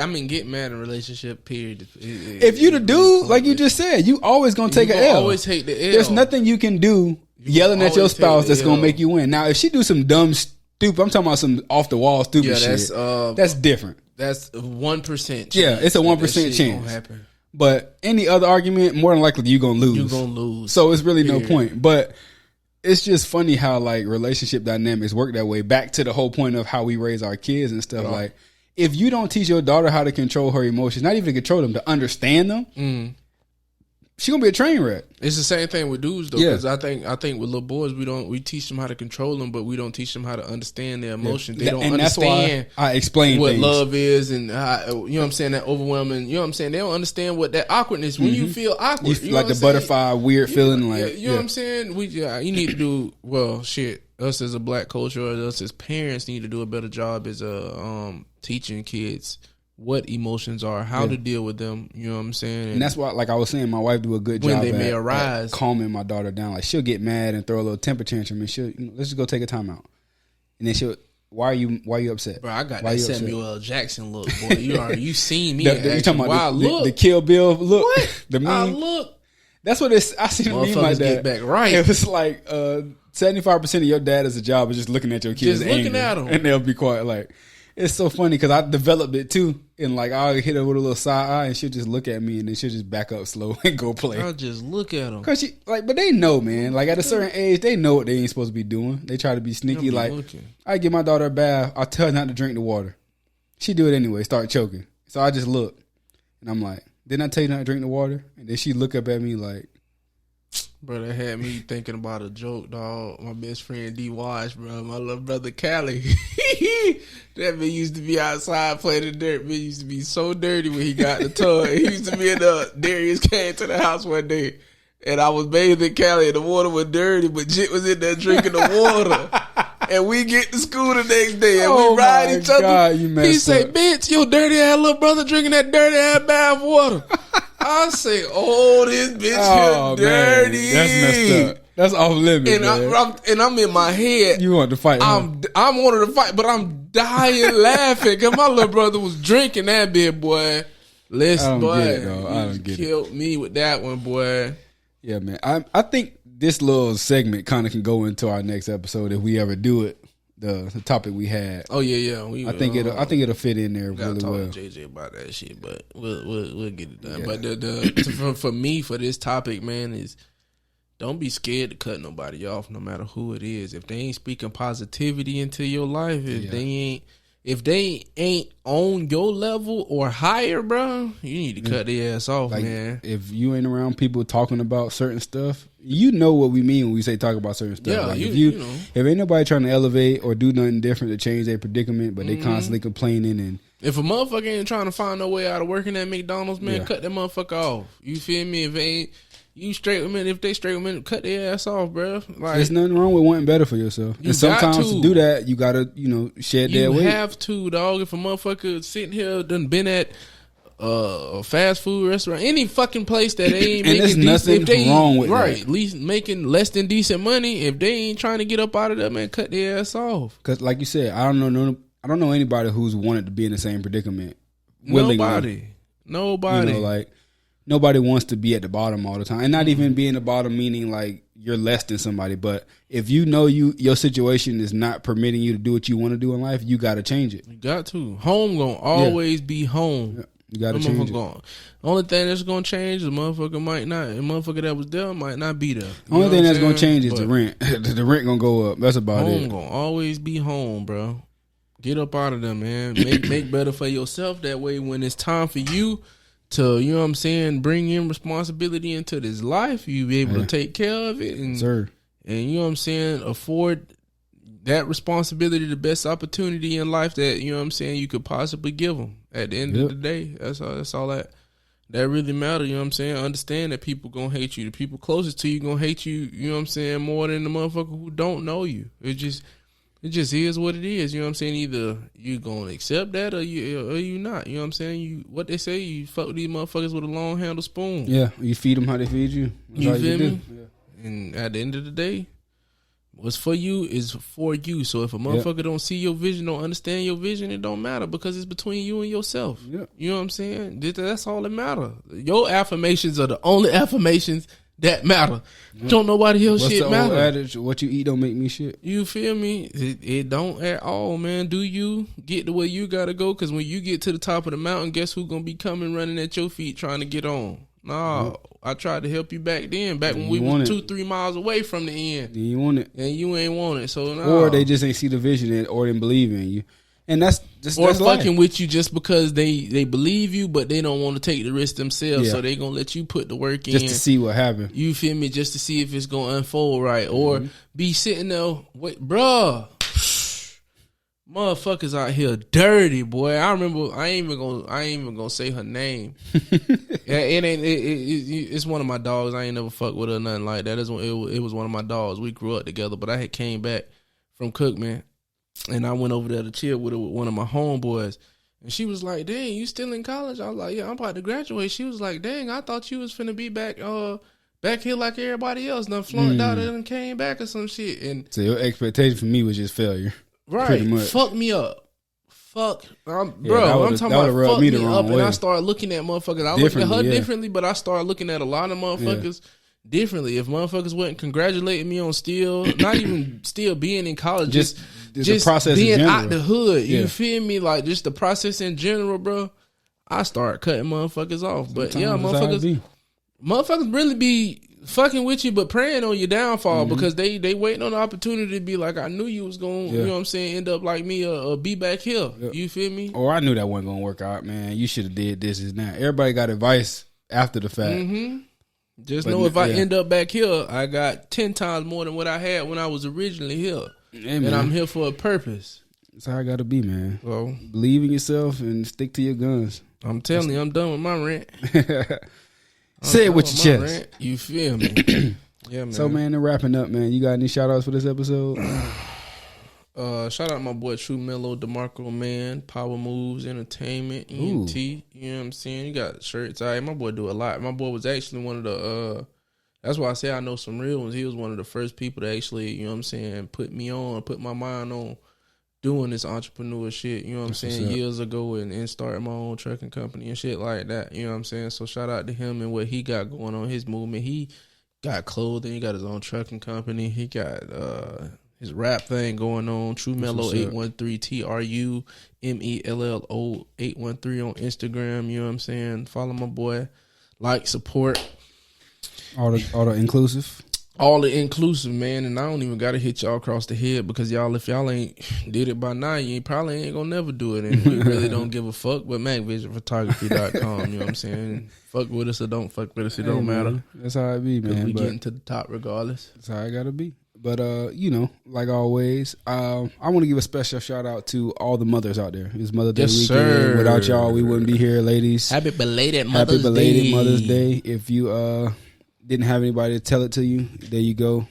I mean, get mad in a relationship, period. If you the dude, like you just said, you always going to take an L. Always take the L. There's nothing you can do yelling at your spouse that's going to make you win. Now, if she do some dumb stupid, I'm talking about some off the wall stupid shit. That's different. That's 1% chance. Yeah, it's a 1% chance. But any other argument, more than likely you're gonna lose. You're gonna lose. So it's really no point. But it's just funny how like relationship dynamics work that way. Back to the whole point of how we raise our kids and stuff. Like, if you don't teach your daughter how to control her emotions, not even to control them, to understand them, she gonna be a train wreck. It's the same thing with dudes though, because I think with little boys we teach them how to control them, but we don't teach them how to understand their emotions. They don't understand. That's why I explain what things. Love is, and how, you know what I'm saying, that overwhelming. You know what I'm saying. They don't understand what that awkwardness when you feel awkward, you like the butterfly weird feeling. Like you know what I'm saying. You need to do shit. Us as a black culture, or us as parents, need to do a better job as teaching kids what emotions are, how to deal with them, you know what I'm saying? And that's why, like I was saying, my wife do a good job when they may arise, at calming my daughter down. Like, she'll get mad and throw a little temper tantrum, and she'll, let's just go take a time out. And then she'll, why are you upset? Bro, I got that Samuel L. Jackson look, boy. You seen me. You talking about the Kill Bill look? What? The meme? I look. That's what it's. I seen a meme like that. Get back right. It was like 75% of your dad as a job is just looking at your kids, just looking at them, and they'll be quiet. Like, it's so funny because I developed it too, and like I'll hit her with a little side eye, and she'll just look at me, and then she'll just back up slow and go play. I'll just look at them, cause she like, but they know, man. Like at a certain age, they know what they ain't supposed to be doing. They try to be sneaky. Like, I give my daughter a bath, I tell her not to drink the water. She do it anyway, start choking. So I just look, and I'm like, didn't I tell you not to drink the water? And then she look up at me like. Bro, that had me thinking about a joke, dog. My best friend D. Wash, bro. My little brother Callie. That man used to be outside playing in the dirt. Man used to be so dirty when he got in the tub. He used to be in the Darius came to the house one day, and I was bathing Callie, and the water was dirty, but Jit was in there drinking the water. And we get to school the next day and we ride each other. He say, bitch, your dirty ass little brother drinking that dirty ass bath water. I say, this bitch here dirty. Man, that's messed up. That's off limits, and I'm in my head. You want to fight? I'm wanting to fight, but I'm dying laughing because my little brother was drinking that bit, boy. Listen, boy, you killed me with that one, boy. Yeah, man. I think this little segment kind of can go into our next episode if we ever do it. The topic we had. Oh yeah. I think it'll fit in there really talk well. To JJ about that shit, but we'll get it done. Yeah. But for me, for this topic, man, is don't be scared to cut nobody off, no matter who it is. If they ain't speaking positivity into your life, if they ain't on your level or higher, bro, you need to cut their ass off, man. If you ain't around people talking about certain stuff, you know what we mean when we say talk about certain stuff. Yeah, if ain't nobody trying to elevate or do nothing different to change their predicament, but they constantly complaining and if a motherfucker ain't trying to find no way out of working at McDonald's, man, cut that motherfucker off. You feel me? If ain't you straight with men, if they straight with men, cut their ass off, bro. Like, there's nothing wrong with wanting better for yourself. And sometimes to do that, you gotta, shed that weight. You have to, dog. If a motherfucker sitting here done been at a fast food restaurant, any fucking place that they ain't and making decent, nothing wrong with that. At least making less than decent money. If they ain't trying to get up out of that, man, cut their ass off. Because, like you said, I don't know anybody who's wanted to be in the same predicament. Willingly. Nobody. Nobody wants to be at the bottom all the time, and not even being the bottom meaning like you're less than somebody. But if you know your situation is not permitting you to do what you want to do in life, you got to change it. You got to. Home gonna always be home. Yeah. You got to change it. Only thing that's gonna change is the motherfucker that was there might not be there. Only thing that's gonna change is the rent. The rent gonna go up. That's about it. Home gonna always be home, bro. Get up out of there, man. Make better for yourself. That way, when it's time for you to, bring in responsibility into this life, you be able to take care of it and afford that responsibility, the best opportunity in life that, you could possibly give them at the end of the day. That's all that really matters, Understand that people gonna hate you. The people closest to you gonna hate you, more than the motherfucker who don't know you. It just is what it is, Either you gonna accept that or you not, what they say, you fuck these motherfuckers with a long handle spoon. Yeah, you feed them how they feed you. You feel me? Yeah. And at the end of the day, what's for you is for you. So if a motherfucker don't see your vision, don't understand your vision, it don't matter because it's between you and yourself. Yeah. You know what I'm saying? That's all that matter. Your affirmations are the only affirmations that matter. Don't nobody else shit matter. Old adage, what you eat don't make me shit. You feel me? It don't at all, man. Do you get the way you gotta go? Because when you get to the top of the mountain, guess who's gonna be coming running at your feet trying to get on? No, I tried to help you back then, when we was 2-3 miles away from the end. You want it, and you ain't want it. So or they just ain't see the vision or didn't believe in you. And that's fucking life. With you just because they believe you, but they don't want to take the risk themselves. So they gonna let you put the work in just to see what happens. You feel me? Just to see if it's gonna unfold right, or be sitting there, wait, bruh. Motherfuckers out here dirty, boy. I remember. I ain't even gonna say her name. It's one of my dogs. I ain't never fucked with her, nothing like that. It was one of my dogs. We grew up together, but I had came back from Cookman. And I went over there to chill with one of my homeboys. And she was like, dang, you still in college? I was like, yeah, I'm about to graduate. She was like, dang, I thought you was finna be back here like everybody else. Done flunked out and came back or some shit. And so your expectation for me was just failure. Right. Fuck me up. I'm talking about fuck me up. And I started looking at motherfuckers. I looked at her differently, but I started looking at a lot of motherfuckers differently. If motherfuckers wasn't congratulating me on not even still being in college, just the process being in general. out the hood, you feel me? Like just the process in general, bro. I start cutting motherfuckers off. But motherfuckers really be fucking with you, but praying on your downfall because they waiting on the opportunity to be like, I knew you was going, you know what I'm saying, end up like me or be back here. You feel me? Or I knew that wasn't going to work out, man. You should have did this and that. Everybody got advice after the fact. Just know if I end up back here, I got 10 times more than what I had when I was originally here. Yeah, and I'm here for a purpose. That's how I got to be, man. Well, believe in yourself and stick to your guns. I'm telling you, I'm done with my rant. Say it with your chest. Rant. You feel me? Yeah, man. So, man, wrapping up, man. You got any shout outs for this episode? Shout out my boy True Mellow, DeMarco Man, Power Moves Entertainment, ENT. You know what I'm saying? You got shirts. All right, my boy do a lot. My boy was actually one of the. That's why I say I know some real ones. He was one of the first people to actually, you know what I'm saying, put my mind on doing this entrepreneur shit. You know what I'm saying? Years ago, and started my own trucking company and shit like that. You know what I'm saying? So shout out to him and what he got going on, his movement. He got clothing. He got his own trucking company. He got his rap thing going on. True Mellow 813 TRUMELLO 813 on Instagram. You know what I'm saying? Follow my boy. Like, support. All the inclusive. All the inclusive, man. And I don't even gotta hit y'all across the head because y'all, if y'all ain't did it by now, you probably ain't gonna never do it. And we really don't give a fuck. But MacVisionPhotography.com, you know what I'm saying? Fuck with us or don't fuck with us, it don't matter. That's how it be, man. We getting to the top regardless. That's how it gotta be. But you know, like always, I want to give a special shout out to all the mothers out there. It's Mother's Day weekend. Sir. Without y'all, we wouldn't be here, ladies. Happy belated Mother's Day. If you didn't have anybody to tell it to you, there you go.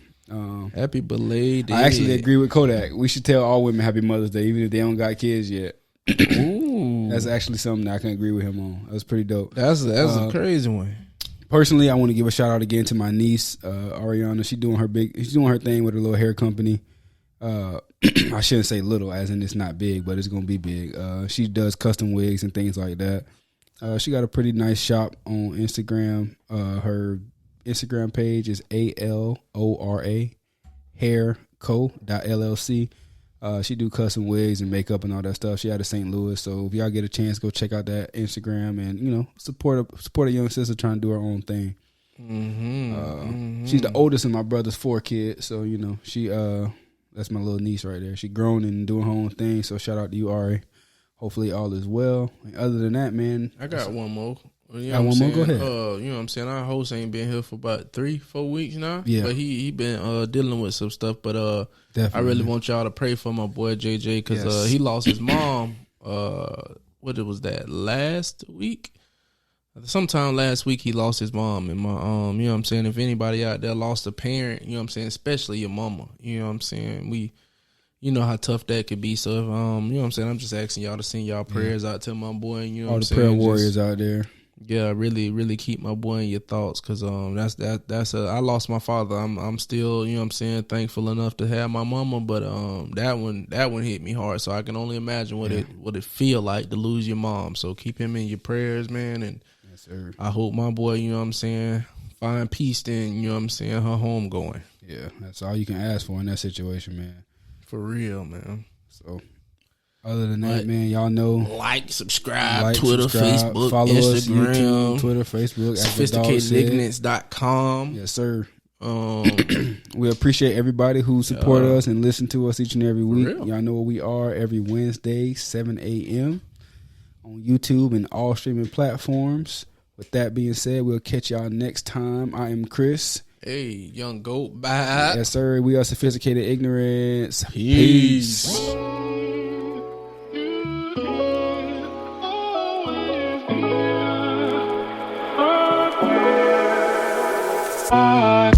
Happy belated. I actually agree with Kodak. We should tell all women Happy Mother's Day, even if they don't got kids yet. Ooh. That's actually something that I can agree with him on. That was pretty dope. That's a crazy one. Personally, I want to give a shout out again to my niece, Ariana. She's doing her thing with her little hair company. I shouldn't say little, as in it's not big, but it's gonna be big. She does custom wigs and things like that. She got a pretty nice shop on Instagram. Her Instagram page is ALORA hairco.llc. She do custom wigs and makeup and all that stuff. She out of St. Louis, so if y'all get a chance, go check out that Instagram and, you know, support a young sister trying to do her own thing. She's the oldest of my brother's 4 kids, so, you know, she that's my little niece right there. She grown and doing her own thing, so shout out to you, Ari. Hopefully all is well. And other than that, man, I got one more. You know one more? Go ahead. You know what I'm saying? Our host ain't been here for about 3-4 weeks now. Yeah. But he been dealing with some stuff. But definitely. I really want y'all to pray for my boy JJ because he lost his mom. What was that? Last week? Sometime last week he lost his mom. And my you know what I'm saying? If anybody out there lost a parent, you know what I'm saying? Especially your mama. You know what I'm saying? You know how tough that could be. So, if, you know what I'm saying? I'm just asking y'all to send y'all prayers out to my boy. And, you know all what I'm the saying? prayer warriors out there. Yeah, really, really keep my boy in your thoughts because I lost my father. I'm still, you know what I'm saying, thankful enough to have my mama, but that one hit me hard. So I can only imagine what it feel like to lose your mom. So keep him in your prayers, man. And yes, sir. I hope my boy, you know what I'm saying, find peace then, you know what I'm saying, her home going. Yeah, that's all you can ask for in that situation, man. For real, man. So other than that, man, y'all know. Subscribe, Twitter, Facebook, follow Instagram, us, YouTube, Twitter, Facebook, SophisticatedIgnorance.com. Yes, sir. We appreciate everybody who support us and listen to us each and every week. Y'all know where we are every Wednesday, 7 a.m. on YouTube and all streaming platforms. With that being said, we'll catch y'all next time. I am Chris. Hey, young goat, bye. Yes, sir. We are Sophisticated Ignorance. Peace. Bye.